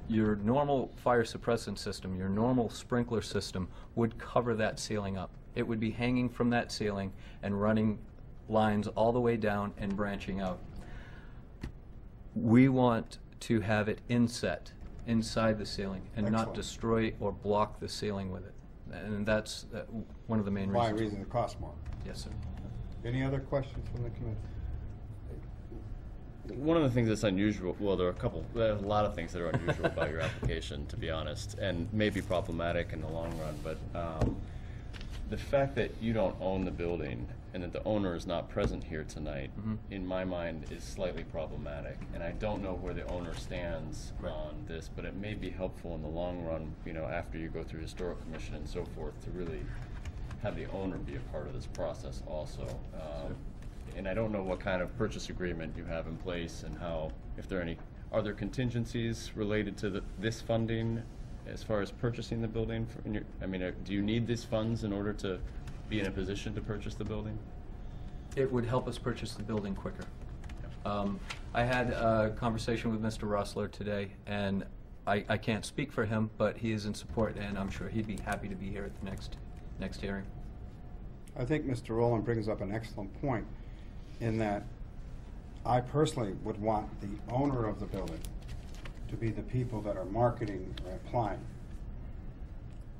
your normal fire suppressant system, your normal sprinkler system would cover that ceiling up. It would be hanging from that ceiling and running lines all the way down and branching out. We want to have it inset inside the ceiling and not Excellent. destroy or block the ceiling with it. And that's one of the main Why reasons. reason it costs more? Yes, sir. Any other questions from the committee? One of the things that's unusual, well, there are a lot of things that are unusual about your application, to be honest, and may be problematic in the long run, but the fact that you don't own the building and that the owner is not present here tonight, in my mind, is slightly problematic. And I don't know where the owner stands on this, but it may be helpful in the long run, you know, after you go through Historic Commission and so forth, to really have the owner be a part of this process also. And I don't know what kind of purchase agreement you have in place and how, if there are any, are there contingencies related to this funding as far as purchasing the building? Do you need these funds in order to be in a position to purchase the building? It would help us purchase the building quicker. I had a conversation with Mr. Rossler today, and I can't speak for him, but he is in support, and I'm sure he'd be happy to be here at the next hearing. I think Mr. Rowland brings up an excellent point in that I personally would want the owner of the building to be the people that are marketing or applying.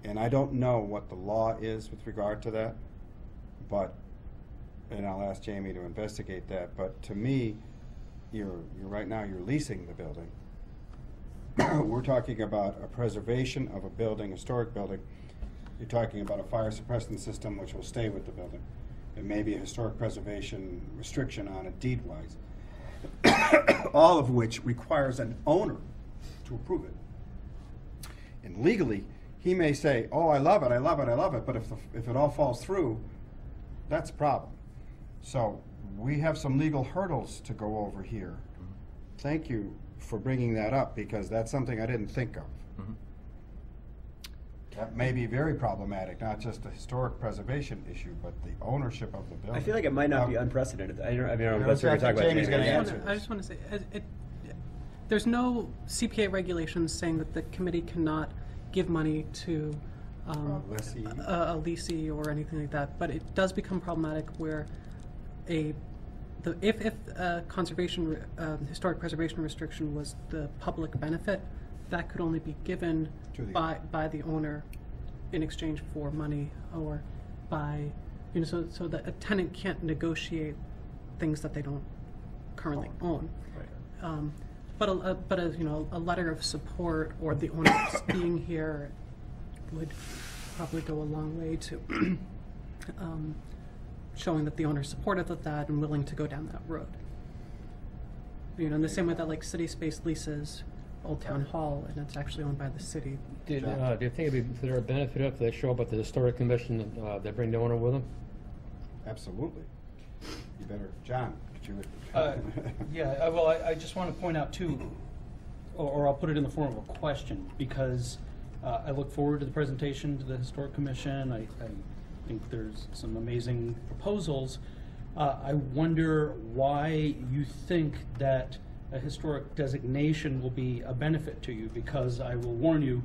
And I don't know what the law is with regard to that, but, and I'll ask Jamie to investigate that, but to me, right now you're leasing the building. We're talking about a preservation of a building, historic building. You're talking about a fire suppression system which will stay with the building. There may be a historic preservation restriction on it deed-wise, all of which requires an owner to approve it. And legally, he may say, oh, I love it, I love it, I love it, but if it all falls through, that's a problem. So we have some legal hurdles to go over here. Thank you for bringing that up, because that's something I didn't think of. That may be very problematic, not just a historic preservation issue, but the ownership of the building. I feel like it might not be unprecedented. I don't know, that's what we're talking about. Jamie's gonna answer I just want to say, there's no CPA regulations saying that the committee cannot give money to Lessee. a leasee or anything like that, but it does become problematic where if a conservation, historic preservation restriction was the public benefit, that could only be given by the owner in exchange for money, or by, so that a tenant can't negotiate things that they don't currently own. Right. But a letter of support, or the owner just being here, would probably go a long way to showing that the owner is supportive of that and willing to go down that road. In the same way that like city space leases Old Town Hall, and it's actually owned by the city. Do you think it'd be for their benefit if they show up at the Historic Commission, they bring the owner with them? Absolutely. You better, John, could you? Yeah, well, I just want to point out too, or I'll put it in the form of a question, because I look forward to the presentation to the Historic Commission. I think there's some amazing proposals. I wonder why you think that a historic designation will be a benefit to you, because I will warn you,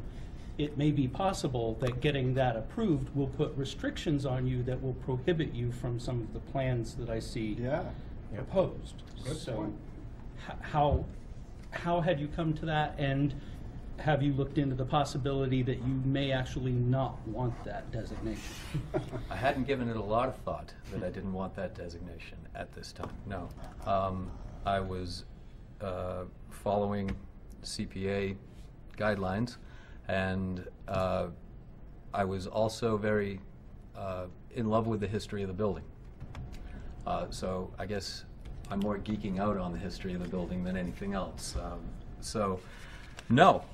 it may be possible that getting that approved will put restrictions on you that will prohibit you from some of the plans that I see proposed. Good so point. how had you come to that, and have you looked into the possibility that you may actually not want that designation? I hadn't given it a lot of thought that I didn't want that designation at this time, no. I was following CPA guidelines, and I was also very in love with the history of the building. So I guess I'm more geeking out on the history of the building than anything else. No,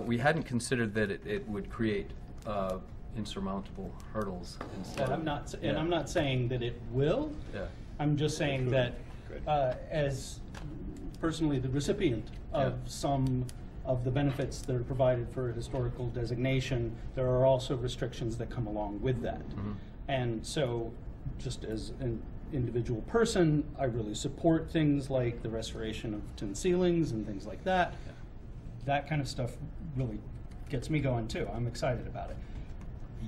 we hadn't considered that it would create insurmountable hurdles. And I'm not saying that it will. Yeah. I'm just saying that as personally the recipient of some of the benefits that are provided for a historical designation, there are also restrictions that come along with that. And so, just as an individual person, I really support things like the restoration of tin ceilings and things like that. That kind of stuff really gets me going too. I'm excited about it.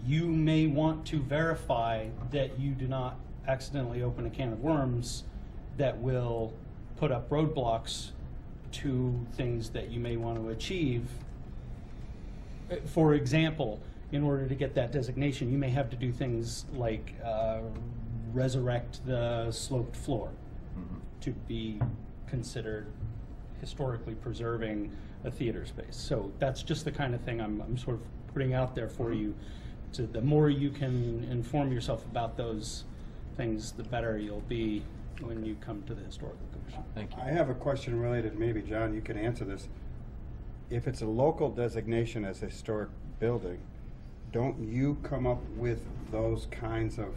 You may want to verify that you do not accidentally open a can of worms that will put up roadblocks to things that you may want to achieve. For example, in order to get that designation, you may have to do things like resurrect the sloped floor to be considered historically preserving a theater space. So that's just the kind of thing I'm sort of putting out there for you. So the more you can inform yourself about those things, the better you'll be when you come to the Historical Commission. Thank you. I have a question related, maybe John, you can answer this. If it's a local designation as a historic building, don't you come up with those kinds of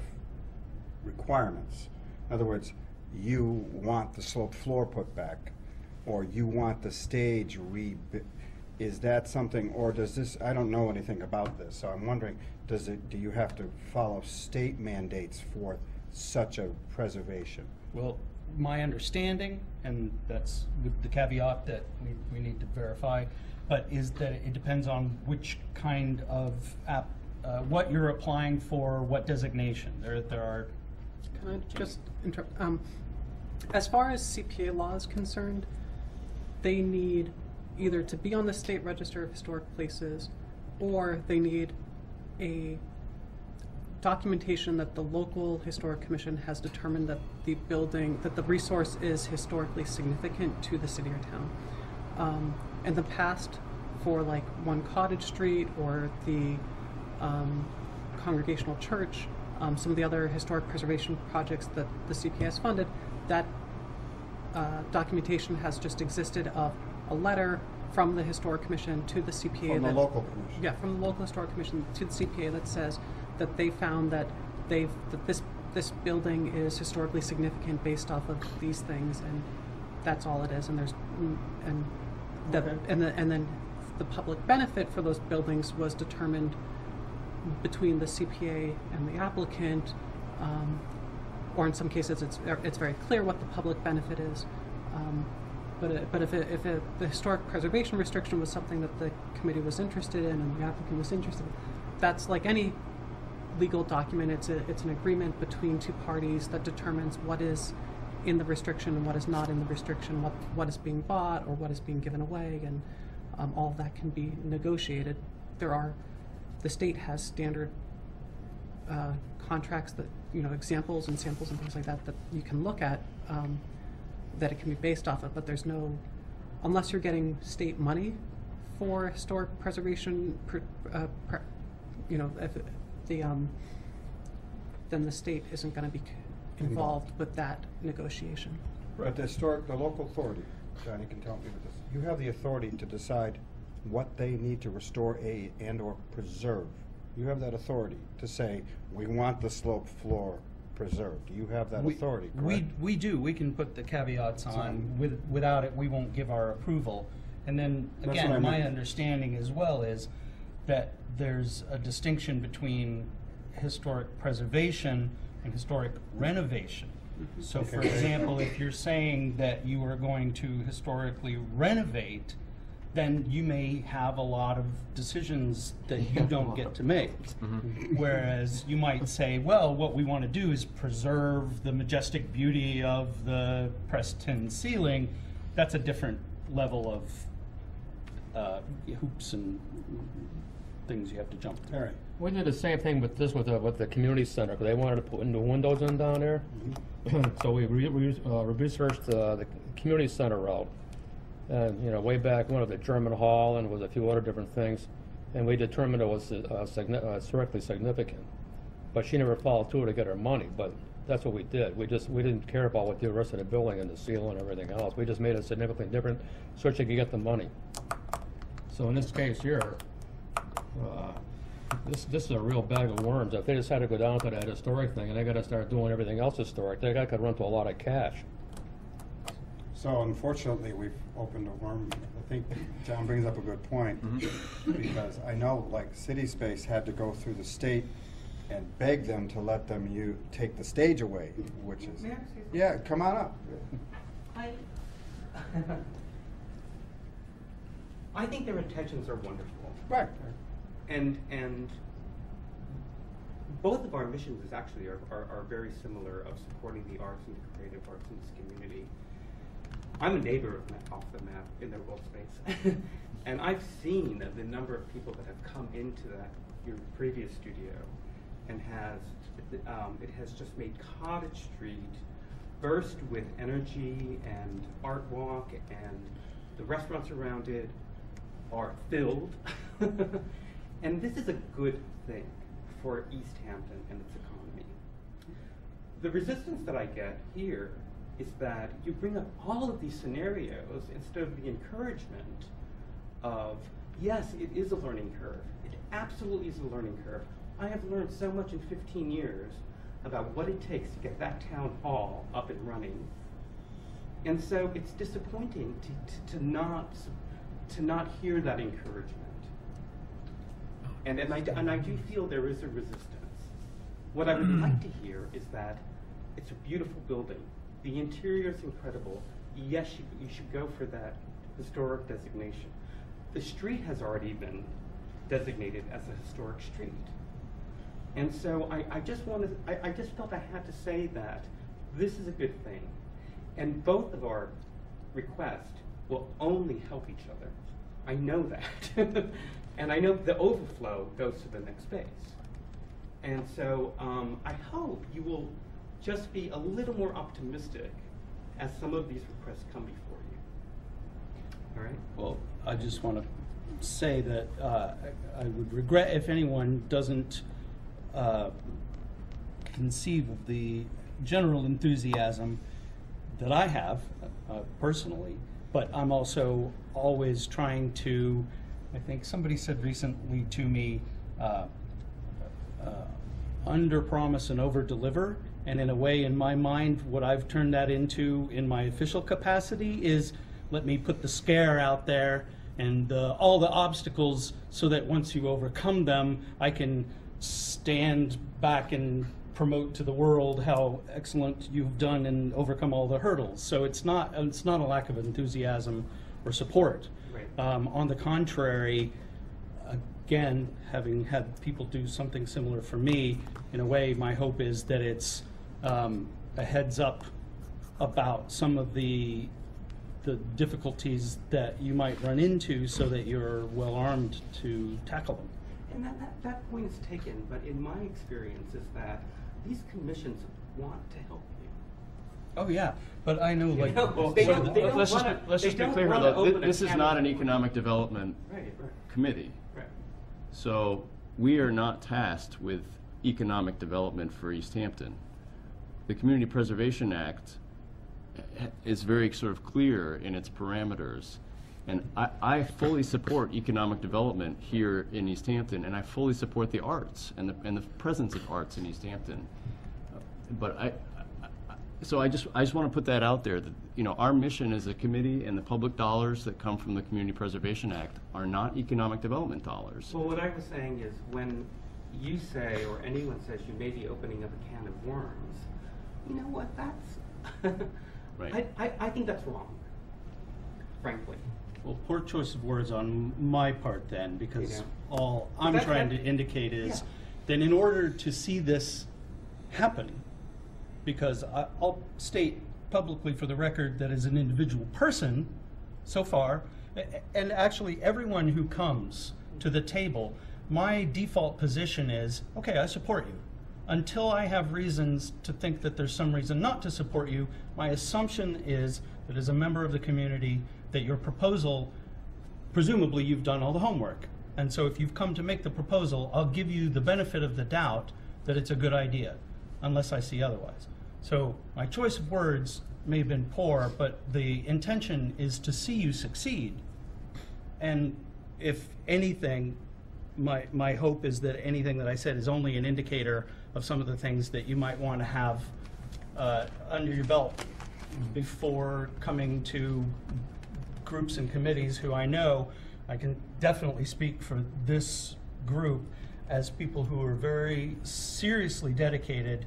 requirements? In other words, you want the sloped floor put back, or you want the stage is that something, or does this, I don't know anything about this, so I'm wondering, do you have to follow state mandates for such a preservation? Well, my understanding, and that's with the caveat that we need to verify, but is that it depends on which kind of what you're applying for, what designation. There are. Can I just interrupt? As far as CPA law is concerned, they need either to be on the State Register of Historic Places, or they need documentation that the local historic commission has determined that the building, that the resource is historically significant to the city or town. In the past, for like One Cottage Street or the Congregational Church, some of the other historic preservation projects that the CPA has funded, that documentation has just existed of a letter from the Historic Commission to the CPA. From the local commission. Yeah, from the local Historic Commission to the CPA that says that they found that this building is historically significant based off of these things, and that's all it is. And there's and then the public benefit for those buildings was determined between the CPA and the applicant, or in some cases it's very clear what the public benefit is. But if the historic preservation restriction was something that the committee was interested in and the applicant was interested in, that's like any legal document. It's an agreement between two parties that determines what is in the restriction and what is not in the restriction, what is being bought or what is being given away, and all of that can be negotiated. The state has standard contracts that, examples and samples and things like that you can look at, that it can be based off of, but there's no, unless you're getting state money for historic preservation, then the state isn't going to be involved with that negotiation. But the local authority, Johnny can help me with this, you have the authority to decide what they need to restore and or preserve. You have that authority to say, we want the sloped floor preserved. You have that authority, correct? We do. We can put the caveats on. Without it, we won't give our approval. And then, again, my understanding as well is that there's a distinction between historic preservation and historic renovation. So, for example, if you're saying that you are going to historically renovate, then you may have a lot of decisions that you don't get to make. Whereas you might say, well, what we want to do is preserve the majestic beauty of the pressed tin ceiling. That's a different level of hoops and things you have to jump through. All right. We did the same thing with the community center, because they wanted to put new windows in down there. So we researched the community center route. And, way back when, the German Hall and was a few other different things, and we determined it was historically significant. But she never followed through to get her money, but that's what we did. We didn't care about what the rest of the building and the seal and everything else. We just made it significantly different so she could get the money. So in this case here, this is a real bag of worms. If they decide to go down to that historic thing and they got to start doing everything else historic, they could run to a lot of cash. So unfortunately, we've opened a worm. I think John brings up a good point, because I know, like, City Space had to go through the state and beg them to let them take the stage away, which is... May I say something? Yeah, come on up. I think their intentions are wonderful. Right. And both of our missions actually are very similar, of supporting the arts and the creative arts in this community. I'm a neighbor off the map in their world space. And I've seen the number of people that have come into your previous studio, and it has just made Cottage Street burst with energy, and Art Walk and the restaurants around it are filled. And this is a good thing for East Hampton and its economy. The resistance that I get here is that you bring up all of these scenarios instead of the encouragement of, yes, it is a learning curve. It absolutely is a learning curve. I have learned so much in 15 years about what it takes to get that town hall up and running. And so it's disappointing to not hear that encouragement. And I do feel there is a resistance. What I would like to hear is that it's a beautiful building. The interior is incredible. Yes, you should go for that historic designation. The street has already been designated as a historic street. And so I just felt I had to say that this is a good thing. And both of our requests will only help each other. I know that. And I know the overflow goes to the next phase. And so I hope you will just be a little more optimistic as some of these requests come before you. All right? Well, I just want to say that I would regret if anyone doesn't conceive of the general enthusiasm that I have personally, but I'm also always trying to, I think somebody said recently to me, under promise and over deliver. And in a way, in my mind, what I've turned that into in my official capacity is let me put the scare out there and all the obstacles so that once you overcome them, I can stand back and promote to the world how excellent you've done and overcome all the hurdles. So it's not a lack of enthusiasm or support. Right. On the contrary, again, having had people do something similar for me, in a way, my hope is that it's a heads up about some of the difficulties that you might run into so that you're well armed to tackle them. And that point is taken, but in my experience is that these commissions want to help you. Oh yeah, but I know, like, Let's just be clear here, though. This is not an economic development Right. committee. Right. So we are not tasked with economic development for East Hampton. The Community Preservation Act is very sort of clear in its parameters. And I fully support economic development here in East Hampton, and I fully support the arts and the presence of arts in East Hampton. But so I just want to put that out there that, you know, our mission as a committee and the public dollars that come from the Community Preservation Act are not economic development dollars. Well, what I was saying is when you say, or anyone says, you may be opening up a can of worms, you know what, that's, Right. I think that's wrong, frankly. well, poor choice of words on my part then, because Yeah. all Well, I'm that's trying that- to indicate is yeah. that in order to see this happen, because I'll state publicly for the record that as an individual person, so far, and actually everyone who comes to the table, my default position is, okay, I support you. Until I have reasons to think that there's some reason not to support you, my assumption is that as a member of the community, that your proposal, presumably you've done all the homework. And so if you've come to make the proposal, I'll give you the benefit of the doubt that it's a good idea, unless I see otherwise. So my choice of words may have been poor, but the intention is to see you succeed. And if anything, my hope is that anything that I said is only an indicator of some of the things that you might want to have under your belt before coming to groups and committees who I know, I can definitely speak for this group as people who are very seriously dedicated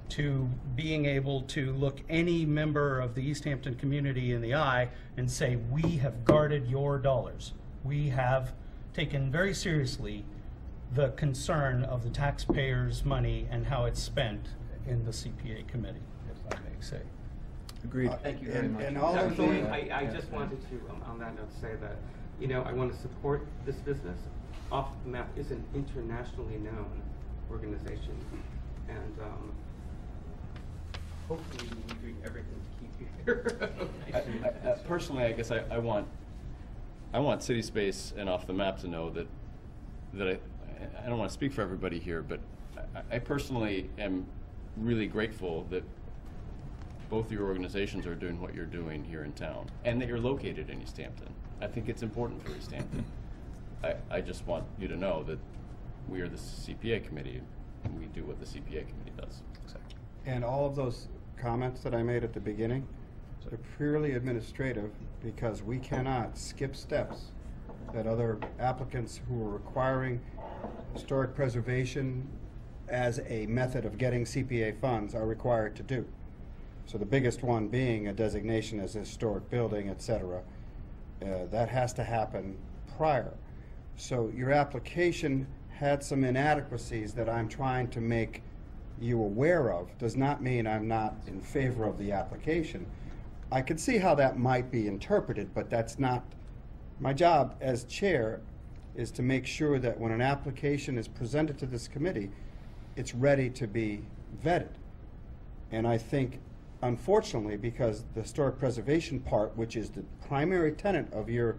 to being able to look any member of the East Hampton community in the eye and say, we have guarded your dollars. We have taken very seriously the concern of the taxpayers' money and how it's spent in the CPA committee, if I may say. Agreed. Thank you very much. And all of the, I just wanted to, on that note, say that, you know, I want to support this business. Off the Map is an internationally known organization, and hopefully we'll be doing everything to keep you here. Personally, I guess I want City Space and Off the Map to know that I don't want to speak for everybody here, but I personally am really grateful that both your organizations are doing what you're doing here in town, and that you're located in East Hampton. I think it's important for East Hampton. I just want you to know that we are the CPA committee, and we do what the CPA committee does. Exactly. and all of those comments that I made at the beginning, they're purely administrative because we cannot skip steps that other applicants who are requiring historic preservation as a method of getting CPA funds are required to do. So the biggest one being a designation as a historic building, et cetera. That has to happen prior. So your application had some inadequacies that I'm trying to make you aware of. Does not mean I'm not in favor of the application. I could see how that might be interpreted, but that's not my job as chair, is to make sure that when an application is presented to this committee, it's ready to be vetted. And I think, unfortunately, because the historic preservation part, which is the primary tenet of your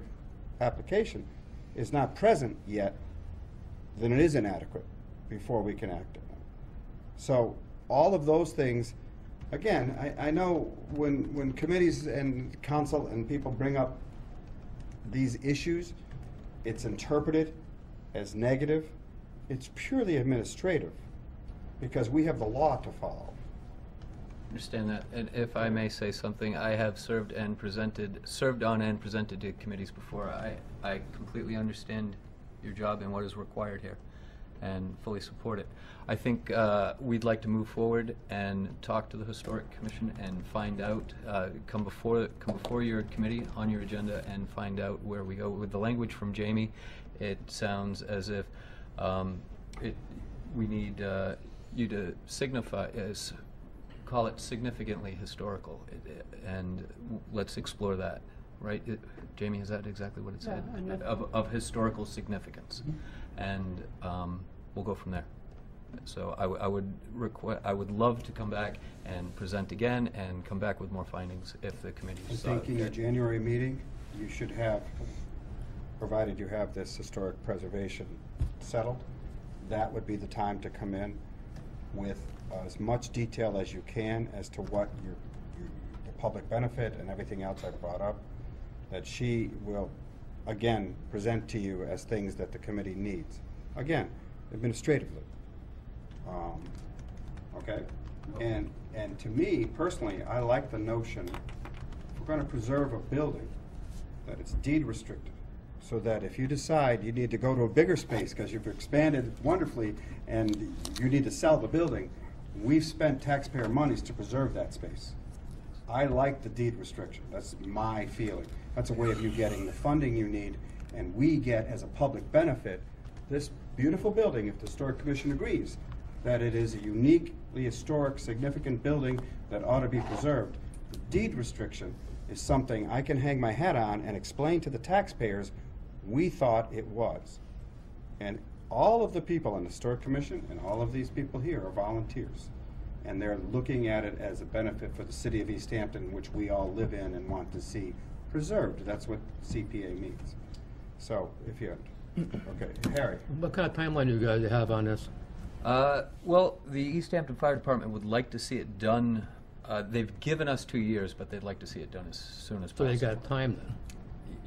application, is not present yet, then it is inadequate before we can act on it. So all of those things, again, I know when committees and council and people bring up these issues, it's interpreted as negative. It's purely administrative because we have the law to follow. Understand that, and if I may say something, I have served on and presented to committees before. I completely understand your job and what is required here, and fully support it. I think we'd like to move forward and talk to the Historic Commission and find out, come before your committee on your agenda and find out where we go. With the language from Jamie, it sounds as if we need you to signify call it significantly historical, and let's explore that, right? Jamie, is that exactly what it said? Yeah, of historical significance, and we'll go from there. So I would love to come back and present again and come back with more findings if the committee. I think in your January meeting, you should have, provided you have this historic preservation settled, that would be the time to come in with as much detail as you can as to what the public benefit and everything else I brought up, that she will, again, present to you as things that the committee needs. Again, administratively. Okay? And to me, personally, I like the notion, if we're going to preserve a building, that it's deed restricted, so that if you decide you need to go to a bigger space because you've expanded wonderfully and you need to sell the building, we've spent taxpayer monies to preserve that space. I like the deed restriction. That's my feeling. That's a way of you getting the funding you need, and we get, as a public benefit, this beautiful building, if the Historic Commission agrees that it is a uniquely historic, significant building that ought to be preserved. The deed restriction is something I can hang my hat on and explain to the taxpayers we thought it was. And all of the people on the Historic Commission and all of these people here are volunteers. And they're looking at it as a benefit for the city of East Hampton, which we all live in and want to see preserved. That's what CPA means. So, if you, okay, Harry. What kind of timeline do you guys have on this? Well, the East Hampton Fire Department would like to see it done. They've given us 2 years, but they'd like to see it done as soon as So possible. they got time then?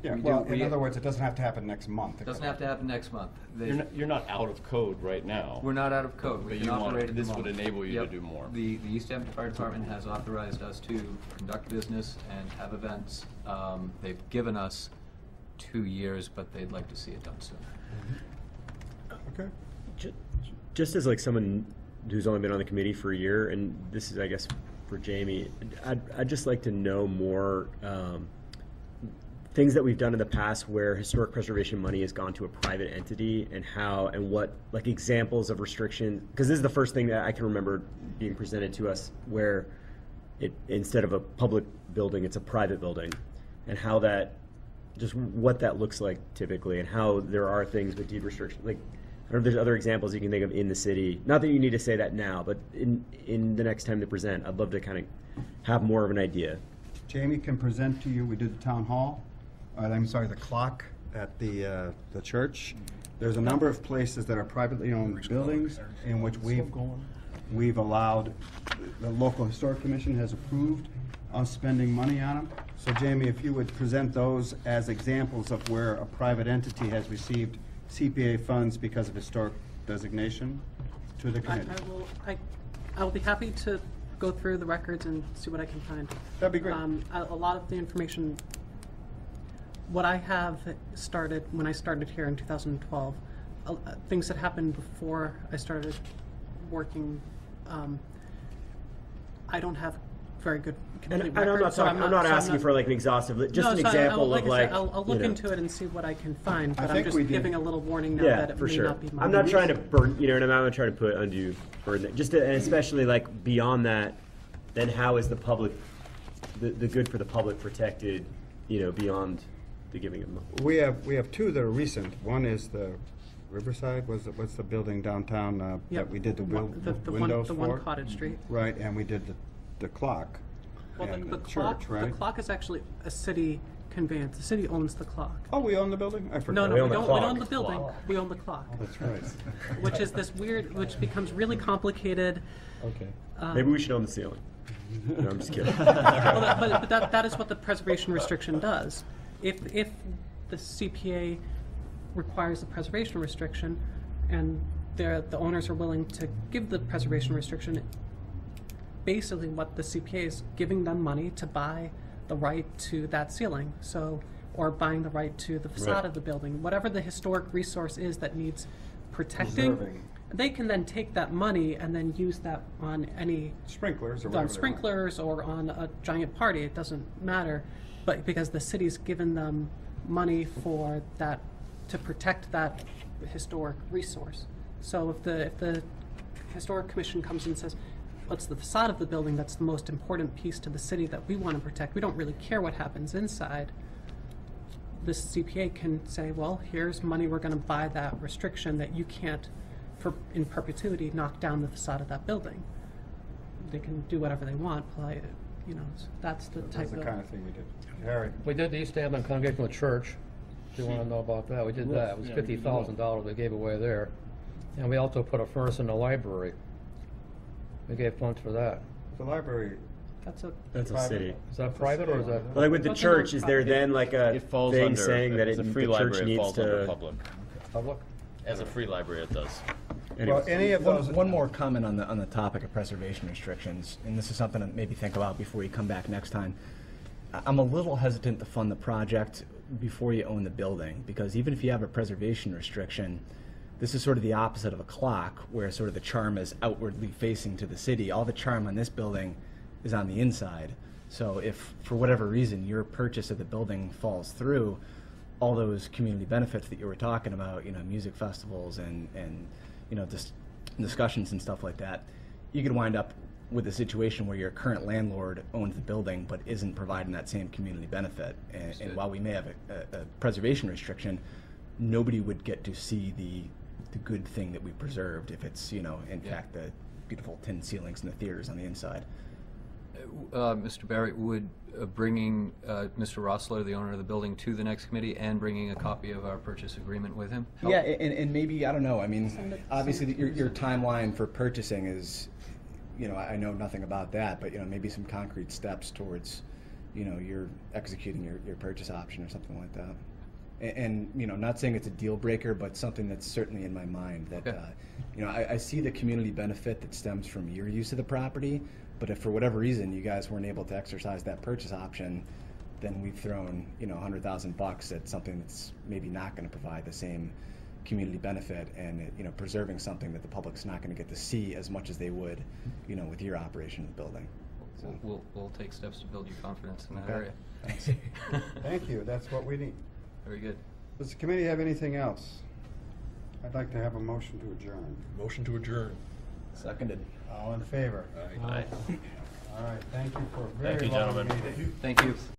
Yeah, We well, do- in we- other words, it doesn't have to happen next month. It doesn't have to happen next month. You're not out of code right now. We're not out of code. We But can you want- operate at the this would moment. enable you to Yep. do more. The East Hampton Fire Department has authorized us to conduct business and have events. They've given us 2 years, but they'd like to see it done sooner. Okay. Just as like someone who's only been on the committee for a year, and this is, I guess, for Jamie, I'd just like to know more things that we've done in the past where historic preservation money has gone to a private entity, and how and what, like, examples of restriction, because this is the first thing that I can remember being presented to us where it, instead of a public building, it's a private building, and how that, just what that looks like typically, and how there are things with deed restriction. Like, I don't know if there's other examples you can think of in the city. Not that you need to say that now, but in the next time to present, I'd love to kind of have more of an idea. Jamie can present to you, we did the town hall, I'm sorry, the clock at the church. There's a number of places that are privately owned buildings in which we've allowed, the local historic commission has approved us spending money on them. So Jamie, if you would present those as examples of where a private entity has received CPA funds because of historic designation to the committee. I will be happy to go through the records and see what I can find. That'd be great. A lot of the information, what I have started, when I started here in 2012, things that happened before I started working, I don't have very good complete And records. I'm not asking for like an exhaustive, just an example of like, I'll look you know. into it and see what I can find, but I'm think just we did. giving a little warning now Yeah, that it for may sure. not be mine. I'm not trying to burn, you know, and I'm not trying to put undue burden. Just to, and especially like beyond that, then how is the public, the good for the public protected, you know, beyond the giving of money? We have two that are recent. One is the Riverside, what's the building downtown Yep. that we did the The windows for? one Cottage Street. Right, and we did the clock. Well, and the church, clock, right? the clock is actually a city conveyance. The city owns the clock. Oh, we own the building? I forgot. No, no, We we own the don't, we clock. don't own the building, we own the clock. That's right. Which is this weird, which becomes really complicated. Okay. Maybe we should own the ceiling. No, I'm just kidding. Well, but that is what the preservation restriction does. If the CPA requires a preservation restriction, and the owners are willing to give the preservation restriction, basically what the CPA is giving them money to buy the right to that ceiling, or buying the right to the facade Right. of the building, whatever the historic resource is that needs protecting. Preserving. They can then take that money and then use that on any Sprinklers or whatever on they want. sprinklers or on a giant party, it doesn't matter. But because the city's given them money for that, to protect that historic resource. So if the historic commission comes and says, what's the facade of the building that's the most important piece to the city that we want to protect, we don't really care what happens inside, this CPA can say, well, here's money, we're going to buy that restriction that you can't, in perpetuity, knock down the facade of that building. They can do whatever they want, that's the type That's of. the kind of thing we did. Harry? We did the East Hampton Congregational Church, if you wanna know about that, we did that, it was Yeah, we did the roof. $50,000 we gave away there. And we also put a furnace in the library. We gave funds for that. The library. That's a. That's a Private. city. Is that private or is that? Like with the That's church, a is there then like a It falls thing under, saying that as a free the church library, it needs falls under to? public. Public? As a free library, it does. Well, any of those. One more comment on the topic of preservation restrictions, and this is something to maybe think about before you come back next time. I'm a little hesitant to fund the project before you own the building, because even if you have a preservation restriction, this is sort of the opposite of a clock, where sort of the charm is outwardly facing to the city. All the charm on this building is on the inside. So if, for whatever reason, your purchase of the building falls through, all those community benefits that you were talking about, music festivals and discussions and stuff like that, you could wind up with a situation where your current landlord owns the building but isn't providing that same community benefit. And while we may have a preservation restriction, nobody would get to see the good thing that we preserved if it's, in fact, the beautiful tin ceilings and the theaters on the inside. Mr. Barrett, would bringing Mr. Rossler, the owner of the building, to the next committee and bringing a copy of our purchase agreement with him help? Yeah, and maybe, I don't know, obviously your timeline for purchasing is, I know nothing about that, but, maybe some concrete steps towards, you're executing your purchase option or something like that. And not saying it's a deal breaker, but something that's certainly in my mind that, Okay. I see the community benefit that stems from your use of the property, but if for whatever reason you guys weren't able to exercise that purchase option, then we've thrown, $100,000 at something that's maybe not going to provide the same community benefit, and preserving something that the public's not going to get to see as much as they would, with your operation of the building. So. We'll take steps to build your confidence in that Okay. area. Thanks. Thank you, that's what we need. Very good. Does the committee have anything else? I'd like to have a motion to adjourn. Motion to adjourn. Seconded. All in favor? Aye. All right, thank you for a very Thank you, long gentlemen. meeting. Thank you.